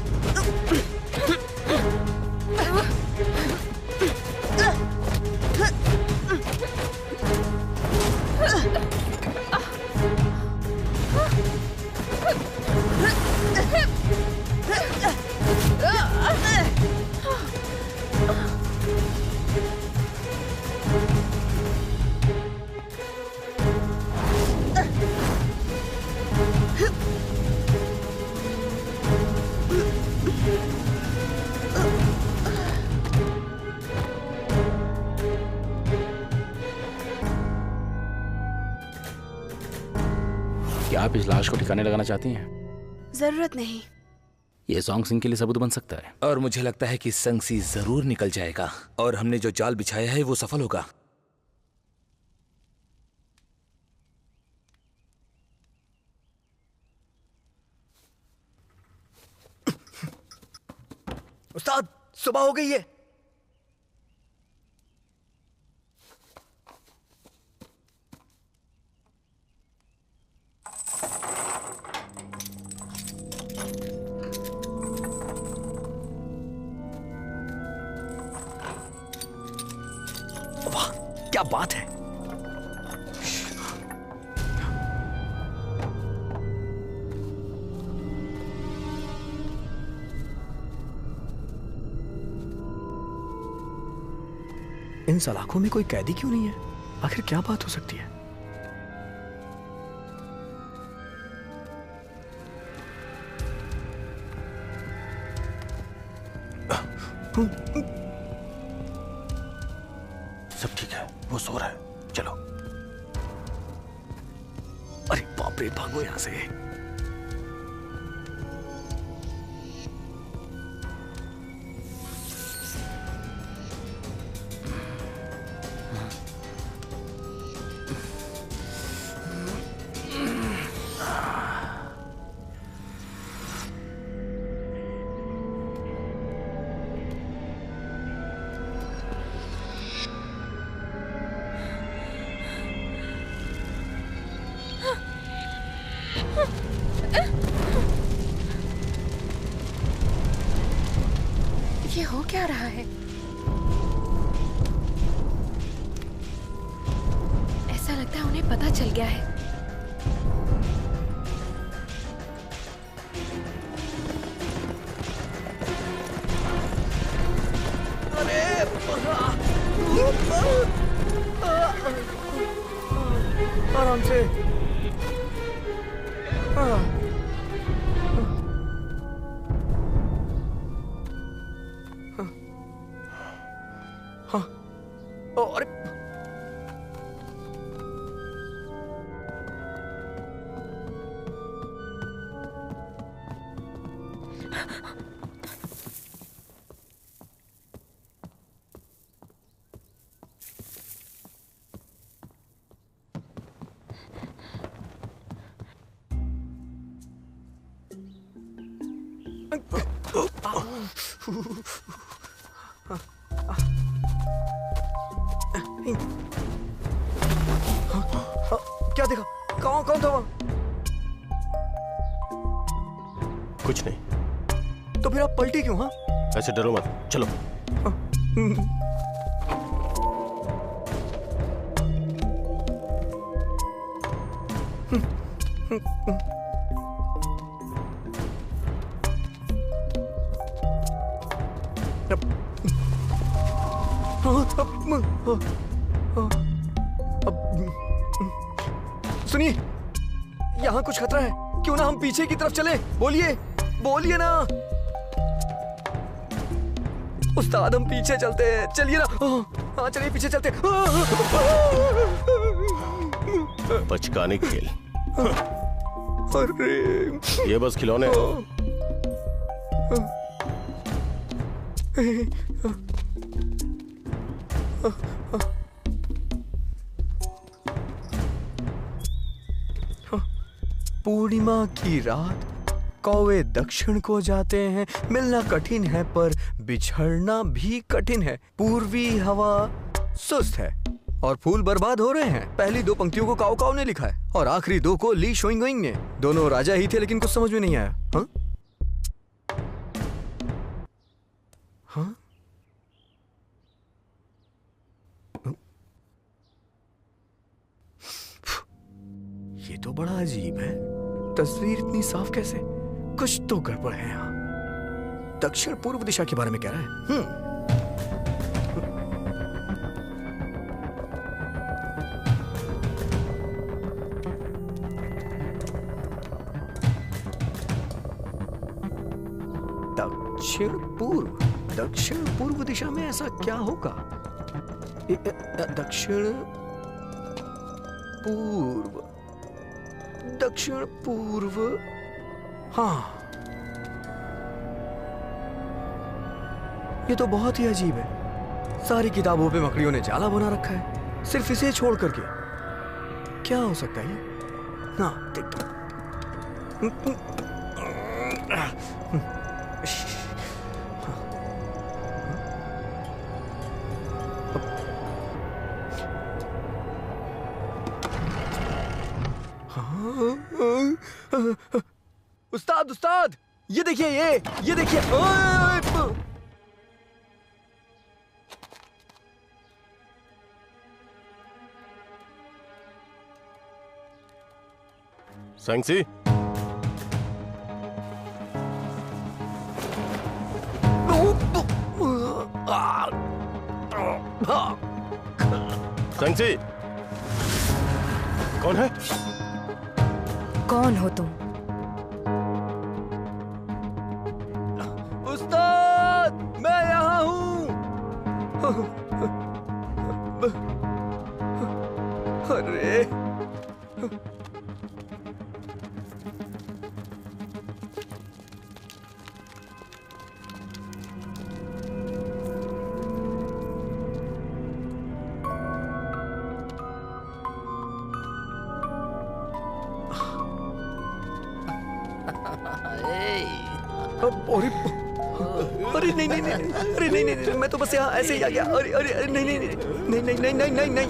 क्या आप इस लाश को ठिकाने लगाना चाहती हैं? जरूरत नहीं। ये सॉन्ग सिंह के लिए सबूत बन सकता है। और मुझे लगता है कि संगसी जरूर निकल जाएगा और हमने जो जाल बिछाया है वो सफल होगा। उस्ताद, सुबह हो गई है। वाह, क्या बात है। इन सलाखों में कोई कैदी क्यों नहीं है? आखिर क्या बात हो सकती है? सब ठीक है, वो सो रहा है, चलो। अरे बाप रे, भागो यहां से। ये हो क्या रहा है? ऐसा लगता है उन्हें पता चल गया है। आराम से। अरे क्या देखा? कौन था वहां? कुछ नहीं। तो फिर आप पलटी क्यों? हाँ, ऐसे डरो मत, चलो। सुनिए, यहाँ कुछ खतरा है। क्यों ना हम पीछे की तरफ चले? बोलिए ना उस्ताद, हम पीछे चलते हैं। चलिए ना। हाँ चलिए, पीछे चलते। बचकाने खेल। अरे ये बस खिलौने हैं। पूर्णिमा की रात कौवे दक्षिण को जाते हैं। मिलना कठिन है पर बिछड़ना भी कठिन है। पूर्वी हवा सुस्त है और फूल बर्बाद हो रहे हैं। पहली दो पंक्तियों को काओ काओ ने लिखा है और आखिरी दो को ली शोइंगोइंग ने। दोनों राजा ही थे, लेकिन कुछ समझ में नहीं आया। हाँ? हाँ? ये तो बड़ा अजीब है। तस्वीर इतनी साफ कैसे? कुछ तो गड़बड़ है यहाँ। दक्षिण पूर्व दिशा के बारे में कह रहा है। दक्षिण पूर्व दिशा में ऐसा क्या होगा? दक्षिण पूर्व। हाँ, ये तो बहुत ही अजीब है। सारी किताबों पे मकड़ियों ने जाला बना रखा है, सिर्फ इसे छोड़ करके। क्या हो सकता है ये? हाँ, देखता उस्ताद, ये देखिए, ये देखिए। सांगसी, सेंगसी, कौन है? कौन हो तुम? उस्ताद, मैं यहाँ हूँ। अरे अरे नहीं नहीं नहीं, अरे नहीं नहीं नहीं, मैं तो बस यहाँ ऐसे ही आ गया। अरे अरे अरे नहीं नहीं नहीं नहीं नहीं नहीं नहीं नहीं नहीं,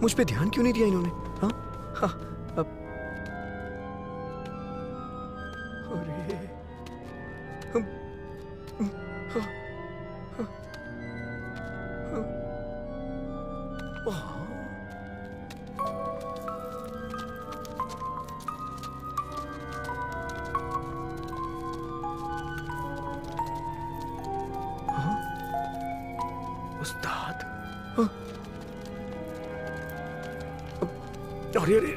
मुझ पे ध्यान क्यों नहीं दिया इन्होंने? हाँ हाँ अरे उस्ताद, अरे अरे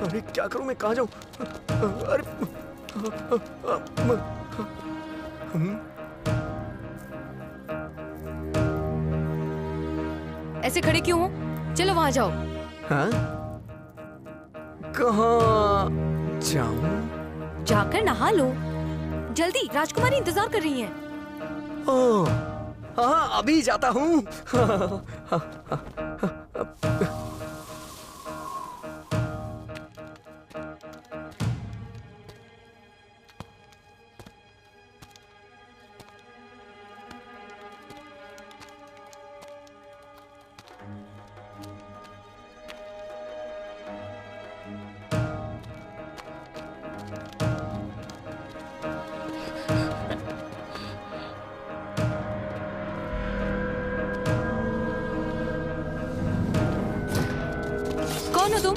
अरे क्या करूं मैं? कहाँ जाऊं? अरे ऐसे खड़े क्यों हो? चलो वहां जाओ। हाँ? कहाँ जाऊं? जाकर नहा लो जल्दी, राजकुमारी इंतजार कर रही हैं। ओह, हाँ अभी जाता हूँ। कौन हो तुम?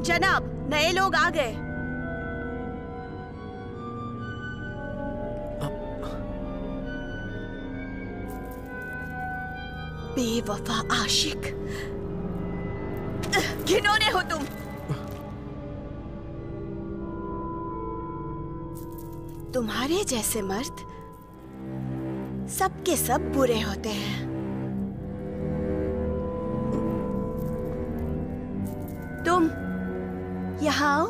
जनाब, नए लोग आ गए। बेवफा आशिक, घिनौने हो तुम। तुम्हारे जैसे मर्द सबके सब बुरे होते हैं। तुम यहाँ आओ।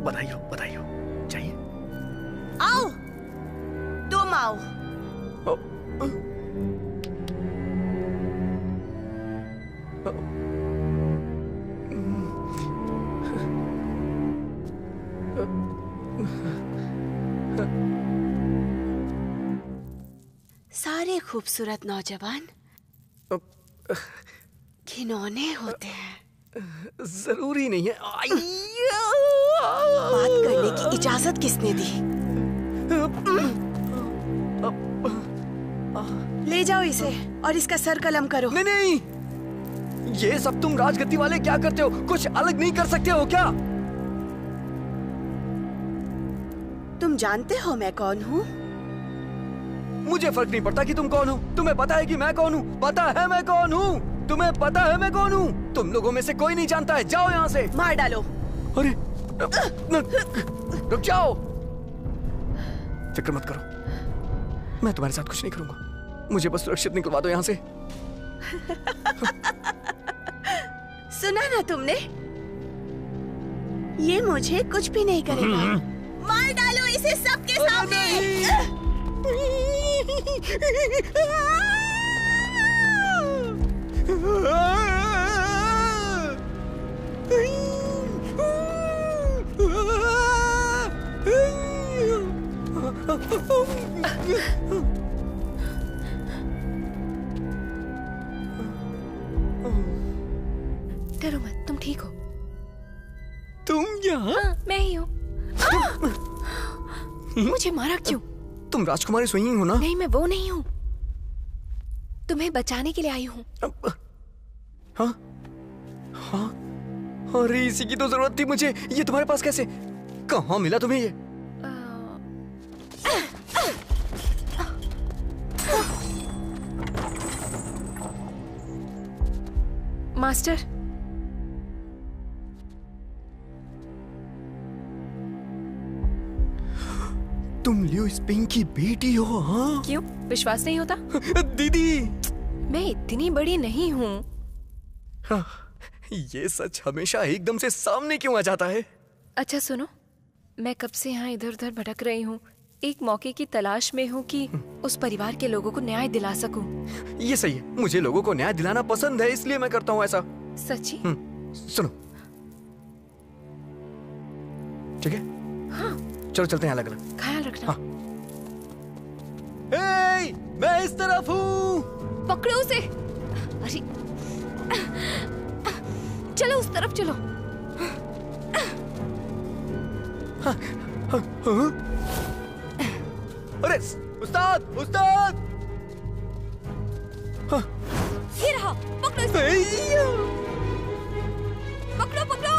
बधाई हो चाहिए। आओ, तुम आओ। सारे खूबसूरत नौजवान घिनौने होते हैं। जरूरी नहीं है। बात करने की इजाजत किसने दी? ले जाओ इसे और इसका सर कलम करो। नहीं नहीं, ये सब तुम राजगद्दी वाले क्या करते हो? कुछ अलग नहीं कर सकते हो क्या? तुम जानते हो मैं कौन हूँ? मुझे फर्क नहीं पड़ता कि तुम कौन हो। तुम्हें पता है कि मैं कौन हूँ? पता है मैं कौन हूँ? तुम्हें पता है मैं कौन हूँ? तुम लोगों में से कोई नहीं जानता है। जाओ यहाँ से। मार डालो। अरे रुक जाओ, फिक्र मत करो, मैं तुम्हारे साथ कुछ नहीं करूंगा। मुझे बस सुरक्षित निकलवा दो यहाँ से। सुना ना तुमने? ये मुझे कुछ भी नहीं करेगा। मार डालो इसे सबके सामने। डरो मत, तुम ठीक हो। तुम यहाँ? हाँ, मैं ही हूँ। मुझे मारा क्यों? तुम राजकुमारी सुइंग हो ना? नहीं, मैं वो नहीं हूँ। तुम्हें बचाने के लिए आई हूँ। हाँ? हाँ? अरे इसी की तो जरूरत थी मुझे। ये तुम्हारे पास कैसे? कहाँ मिला तुम्हें ये? मास्टर, तुम लियो स्पिंग की बेटी हो? हाँ? क्यों विश्वास नहीं होता? दीदी, मैं इतनी बड़ी नहीं हूँ। हाँ, ये सच हमेशा एकदम से सामने क्यों आ जाता है? अच्छा सुनो, मैं कब से यहाँ इधर उधर भटक रही हूँ। एक मौके की तलाश में हूँ कि उस परिवार के लोगों को न्याय दिला सकूं। ये सही है, मुझे लोगों को न्याय दिलाना पसंद है, इसलिए मैं करता हूँ ऐसा। सच्ची? सुनो, ठीक है? हाँ। चलो चलते हैं अलग अलग। ख्याल रखना। हाँ। मैं इस तरफ हूँ। पकड़ो उसे। अरे चलो उस तरफ चलो। हाँ, हाँ, हाँ। अरे उस्ताद, उस्ताद! हाँ। ये रहा, पकड़ो इसे। पकड़ो पकड़ो।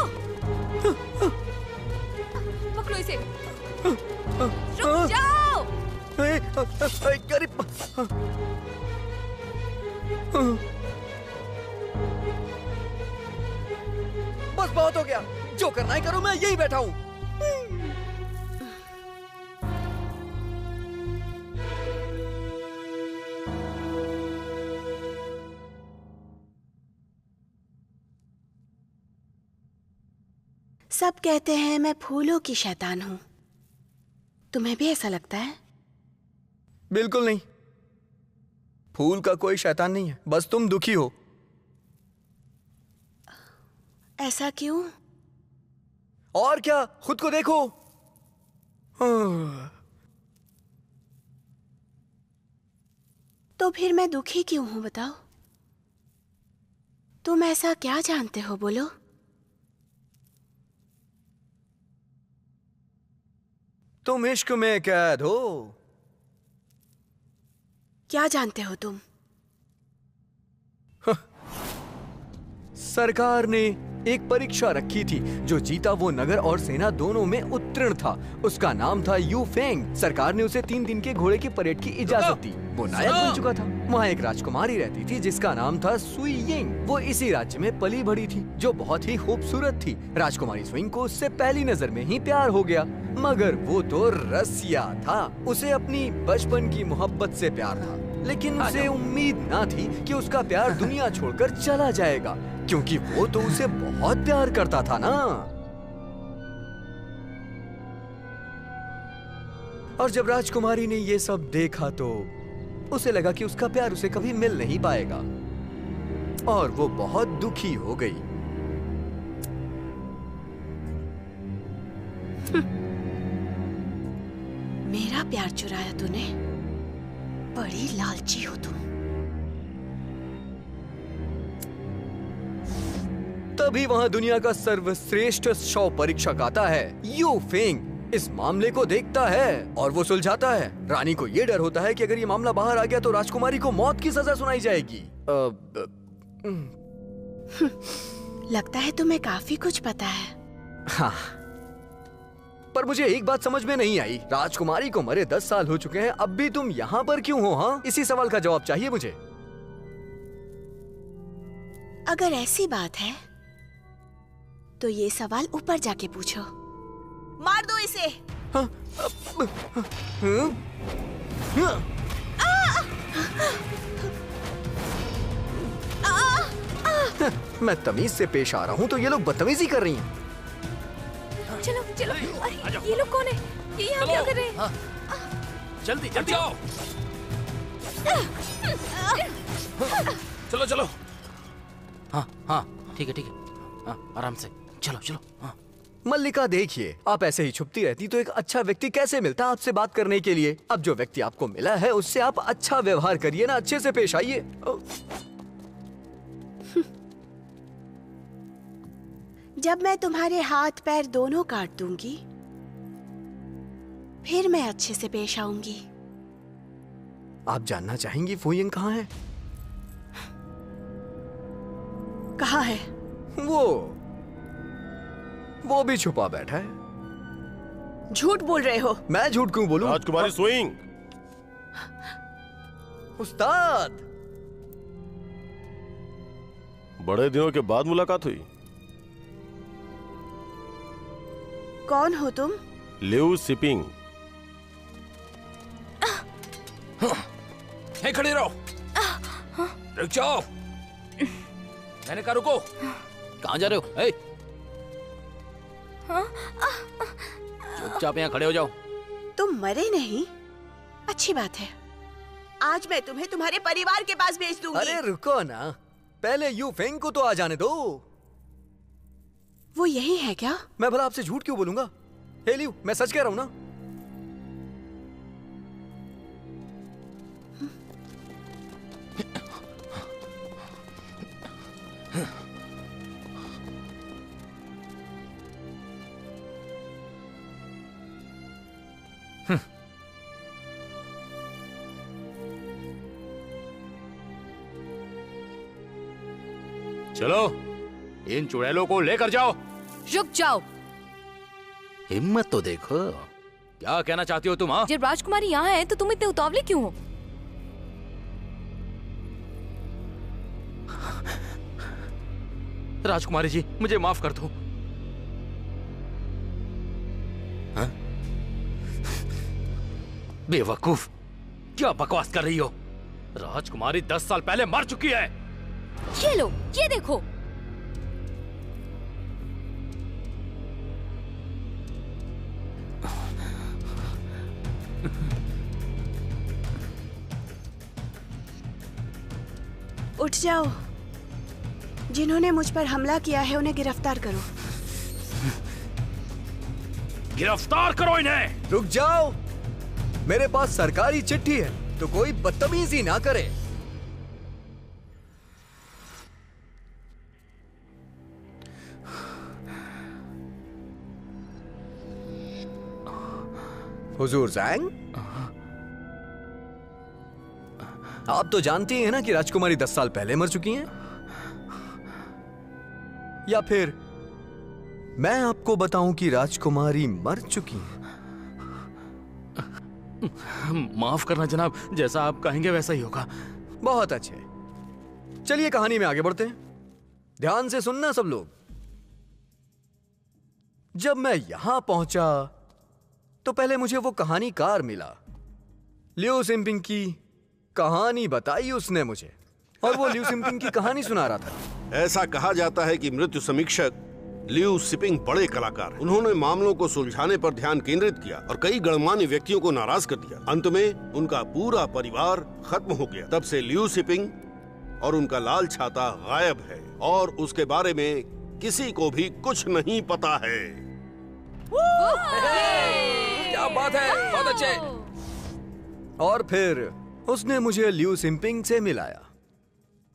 पकड़ो इसे। रुक जाओ। बस बहुत हो गया, जो करना है करो, मैं यही बैठा हूँ। सब कहते हैं मैं फूलों की शैतान हूँ। तुम्हें भी ऐसा लगता है? बिल्कुल नहीं, फूल का कोई शैतान नहीं है, बस तुम दुखी हो। ऐसा क्यों? और क्या, खुद को देखो। तो फिर मैं दुखी क्यों हूं बताओ? तुम ऐसा क्या जानते हो, बोलो? तुम इश्क में कैद हो। क्या जानते हो तुम? सरकार ने एक परीक्षा रखी थी, जो जीता वो नगर और सेना दोनों में उत्तीर्ण था। उसका नाम था यू फेंग। सरकार ने उसे 3 दिन के घोड़े की परेड की इजाजत दी। वो नायक बन चुका था। वहाँ एक राजकुमारी रहती थी जिसका नाम था सुई यिंग। वो इसी राज्य में पली बढ़ी थी, जो बहुत ही खूबसूरत थी। राजकुमारी सुइंग को उससे पहली नजर में ही प्यार हो गया, मगर वो तो रसिया था। उसे अपनी बचपन की मोहब्बत से प्यार था, लेकिन उसे उम्मीद ना थी कि उसका प्यार दुनिया छोड़कर चला जाएगा, क्योंकि वो तो उसे बहुत प्यार करता था ना। और जब राजकुमारी ने ये सब देखा तो उसे लगा कि उसका प्यार उसे कभी मिल नहीं पाएगा, और वो बहुत दुखी हो गई। मेरा प्यार चुराया तूने? बड़ी लालची हो तुम। तभी वहां दुनिया का सर्वश्रेष्ठ शव परीक्षक आता है। यू फेंग इस मामले को देखता है और वो सुलझाता है। रानी को ये डर होता है कि अगर ये मामला बाहर आ गया तो राजकुमारी को मौत की सजा सुनाई जाएगी। लगता है तुम्हें काफी कुछ पता है। हाँ, पर मुझे एक बात समझ में नहीं आई। राजकुमारी को मरे 10 साल हो चुके हैं, अब भी तुम यहाँ पर क्यों हो? हाँ, इसी सवाल का जवाब चाहिए मुझे। अगर ऐसी बात है तो ये सवाल ऊपर जाके पूछो। मार दो इसे। मैं तमीज से पेश आ रहा हूँ तो ये लोग बदतमीजी कर रही हैं। चलो चलो। अरे ये लोग कौन है? ये यहाँ क्या कर रहे हैं? जल्दी जल्दी आओ। चलो चलो। हाँ हाँ ठीक है हाँ, आराम से चलो चलो। हाँ। मल्लिका देखिए, आप ऐसे ही छुपती रहती तो एक अच्छा व्यक्ति कैसे मिलता आपसे बात करने के लिए? अब जो व्यक्ति आपको मिला है उससे आप अच्छा व्यवहार करिए ना, अच्छे से पेश आइए। जब मैं तुम्हारे हाथ पैर दोनों काट दूंगी, फिर मैं अच्छे से पेश आऊंगी। आप जानना चाहेंगी फुयिंग कहाँ है? कहाँ है? वो भी छुपा बैठा है। झूठ बोल रहे हो। मैं झूठ क्यों बोलूं? राजकुमारी सुइंग। उस्ताद, बड़े दिनों के बाद मुलाकात हुई। कौन हो तुम? Liu sipping. खड़े रहो। रुक जाओ। मैंने कहा रुको। कहाँ जा रहे हो? ए! चुपचाप यहाँ खड़े हो जाओ। तुम मरे नहीं? अच्छी बात है। आज मैं तुम्हें तुम्हारे परिवार के पास भेज दूंगी। अरे रुको ना, पहले यू फेंग को तो आ जाने दो। वो यही है क्या? मैं भला आपसे झूठ क्यों बोलूंगा? हे लियू, मैं सच कह रहा हूं ना। चलो, इन चुड़ैलों को लेकर जाओ। रुक जाओ। हिम्मत तो देखो। क्या कहना चाहती हो तुम? हाँ, जब राजकुमारी यहाँ है तो तुम इतने उतावले क्यों हो? राजकुमारी जी, मुझे माफ कर दो। हाँ? बेवकूफ, क्या बकवास कर रही हो? राजकुमारी 10 साल पहले मर चुकी है। ये लो, ये देखो। उठ जाओ। जिन्होंने मुझ पर हमला किया है उन्हें गिरफ्तार करो। गिरफ्तार करो इन्हें। रुक जाओ, मेरे पास सरकारी चिट्ठी है, तो कोई बदतमीजी ना करे। हुजूर ज़ैंग, आप तो जानती हैं ना कि राजकुमारी 10 साल पहले मर चुकी हैं। या फिर मैं आपको बताऊं कि राजकुमारी मर चुकी हैं? माफ करना जनाब, जैसा आप कहेंगे वैसा ही होगा। बहुत अच्छे, चलिए कहानी में आगे बढ़ते हैं। ध्यान से सुनना सब लोग। जब मैं यहां पहुंचा तो पहले मुझे वो कहानीकार मिला। लियू सिपिंग की कहानी बताई उसने मुझे, और वो लियू सिपिंग की कहानी सुना रहा था। ऐसा कहा जाता है कि मृत्यु समीक्षक लियू सिपिंग बड़े कलाकार हैं। उन्होंने मामलों को सुलझाने पर ध्यान केंद्रित किया और कई गणमान्य व्यक्तियों को नाराज कर दिया। अंत में उनका पूरा परिवार खत्म हो गया। तब से लियू सिपिंग और उनका लाल छाता गायब है और उसके बारे में किसी को भी कुछ नहीं पता है। क्या बात है, बहुत अच्छे। और फिर उसने मुझे लियू सिपिंग से मिलाया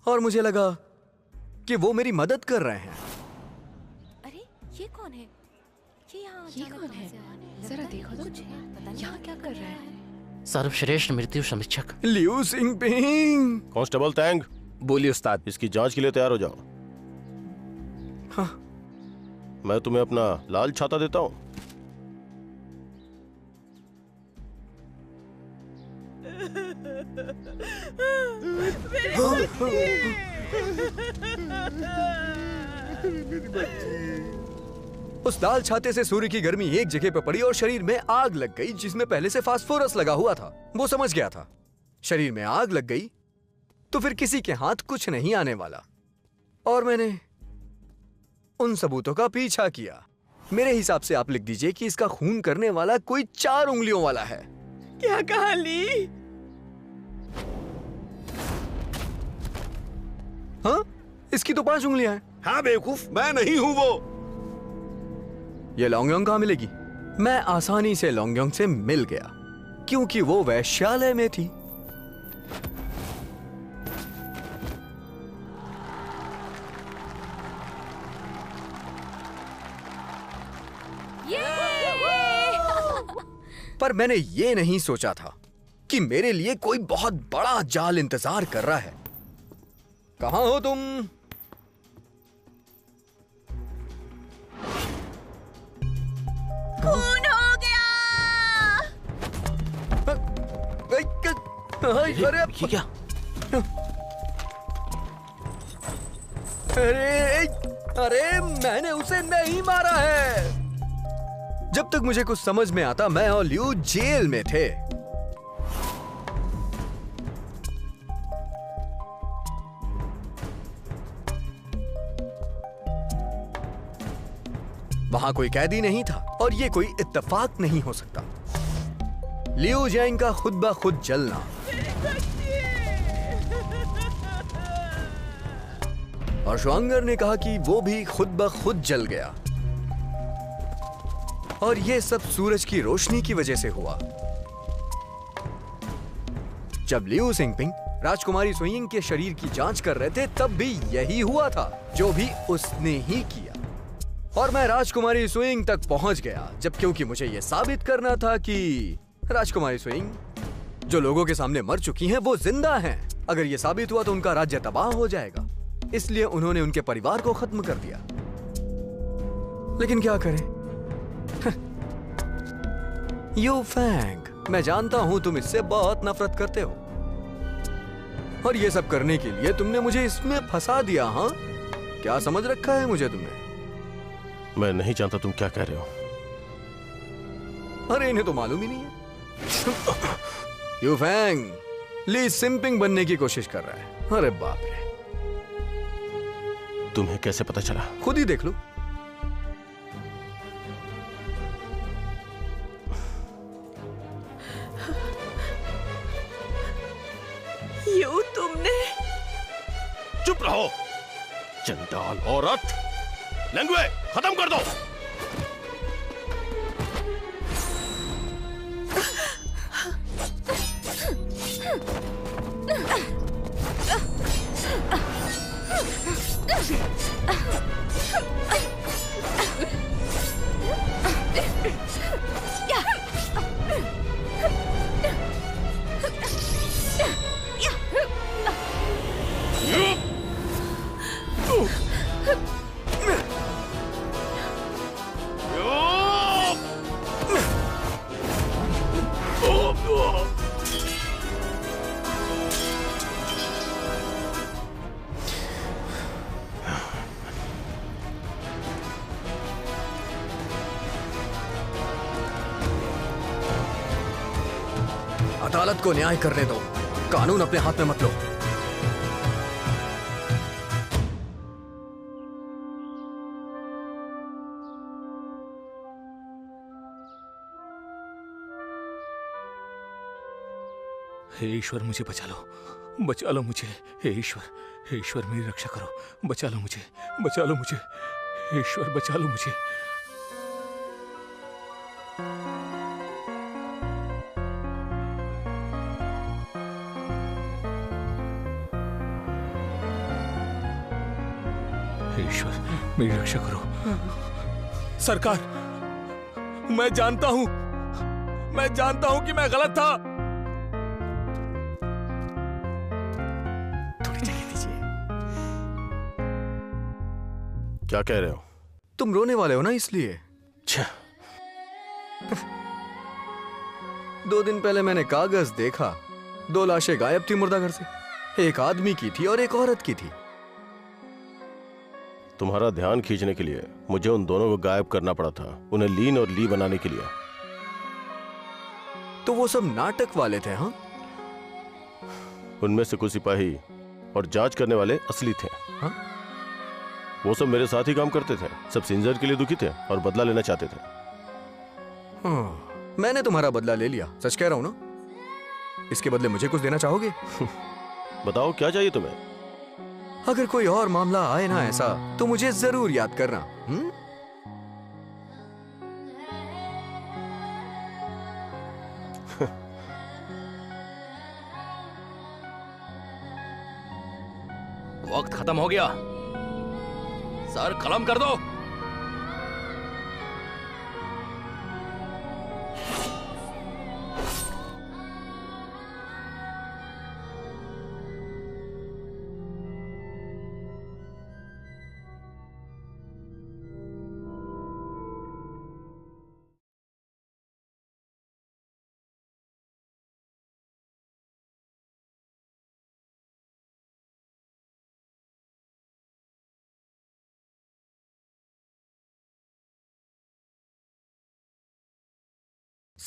और मुझे लगा कि वो मेरी मदद कर रहे हैं। अरे ये कौन है? ये कौन है? जरा देखो तो, यहाँ क्या कर रहा है? सर्वश्रेष्ठ मृत्यु समीक्षक लियू सिपिंग। कांस्टेबल तैंग, बोलिए उस्ताद। इसकी जांच के लिए तैयार हो जाओ। हाँ। मैं तुम्हें अपना लाल छाता देता हूँ। उस लाल छाते से सूर्य की गर्मी एक जगह पर पड़ी और शरीर में आग लग गई, जिसमें पहले से फास्फोरस लगा हुआ था। वो समझ गया था शरीर में आग लग गई तो फिर किसी के हाथ कुछ नहीं आने वाला। और मैंने उन सबूतों का पीछा किया। मेरे हिसाब से आप लिख दीजिए कि इसका खून करने वाला कोई 4 उंगलियों वाला है। क्या कहा ली? हाँ, इसकी तो 5 उंगलियां हैं। हाँ बेवकूफ, मैं नहीं हूं वो। ये लॉन्गयोंग कहाँ मिलेगी? मैं आसानी से लॉन्गयोंग से मिल गया क्योंकि वो वैश्यालय में थी। पर मैंने ये नहीं सोचा था कि मेरे लिए कोई बहुत बड़ा जाल इंतजार कर रहा है। कहां हो तुम? खून हो गया। अरे ये क्या? अरे मैंने उसे नहीं मारा है। जब तक मुझे कुछ समझ में आता मैं और लियू जेल में थे। वहां कोई कैदी नहीं था और ये कोई इत्तेफाक नहीं हो सकता। लियू जैंग का खुद ब खुद जलना और श्वांगर ने कहा कि वो भी खुद ब खुद जल गया और ये सब सूरज की रोशनी की वजह से हुआ। जब लियू सिंगपिंग राजकुमारी सुइंग के शरीर की जांच कर रहे थे तब भी यही हुआ था जो भी उसने ही किया और मैं राजकुमारी सुइंग तक पहुंच गया जब क्योंकि मुझे यह साबित करना था कि राजकुमारी सुइंग जो लोगों के सामने मर चुकी हैं वो जिंदा हैं। अगर यह साबित हुआ तो उनका राज्य तबाह हो जाएगा, इसलिए उन्होंने उनके परिवार को खत्म कर दिया। लेकिन क्या करें? यू फैंग, मैं जानता हूं तुम इससे बहुत नफरत करते हो और ये सब करने के लिए तुमने मुझे इसमें फंसा दिया। हाँ, क्या समझ रखा है मुझे तुमने? मैं नहीं जानता तुम क्या कह रहे हो। अरे इन्हें तो मालूम ही नहीं है। यू फैंग ली सिंपिंग बनने की कोशिश कर रहा है। अरे बाप रे, तुम्हें कैसे पता चला? खुद ही देख लो। यू तुमने? चुप रहो चंडाल औरत, लैंग्वे खत्म कर दो। अदालत को न्याय करने दो, कानून अपने हाथ में मत लो। हे ईश्वर, मुझे बचा लो, बचा लो मुझे। हे ईश्वर, हे ईश्वर मेरी रक्षा करो, बचा लो मुझे, बचा लो मुझे। हे ईश्वर बचा लो मुझे। हे ईश्वर मेरी रक्षा करो। सरकार, मैं जानता हूं कि मैं गलत था। थोड़ी जगह दीजिए। क्या कह रहे हो? तुम रोने वाले हो ना, इसलिए। 2 दिन पहले मैंने कागज देखा, 2 लाशें गायब थी मुर्दाघर से। एक आदमी की थी और एक औरत की थी। तुम्हारा ध्यान खींचने के लिए मुझे उन दोनों को गायब करना पड़ा था, उन्हें लीन और ली बनाने के लिए। तो वो सब नाटक वाले थे? हाँ, उनमें से कुछ सिपाही और जांच करने वाले असली थे। हाँ? वो सब मेरे साथ ही काम करते थे। सब सिंजर के लिए दुखी थे और बदला लेना चाहते थे। हाँ, मैंने तुम्हारा बदला ले लिया, सच कह रहा हूं ना? इसके बदले मुझे कुछ देना चाहोगे? बताओ क्या चाहिए तुम्हें? अगर कोई और मामला आए ना ऐसा तो मुझे जरूर याद करना। वक्त खत्म हो गया, सर कलम कर दो।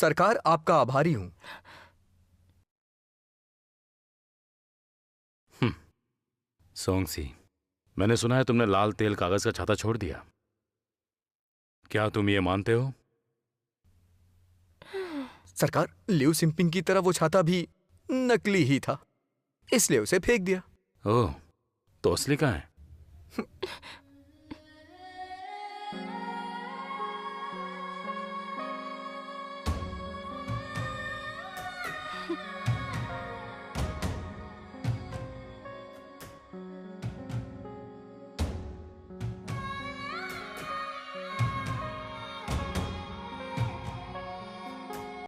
सरकार, आपका आभारी हूं। सोंगसी, मैंने सुना है तुमने लाल तेल कागज का छाता छोड़ दिया। क्या तुम ये मानते हो? सरकार, लिऊ सिंपिंग की तरह वो छाता भी नकली ही था, इसलिए उसे फेंक दिया। ओह, तो असली कहाँ है?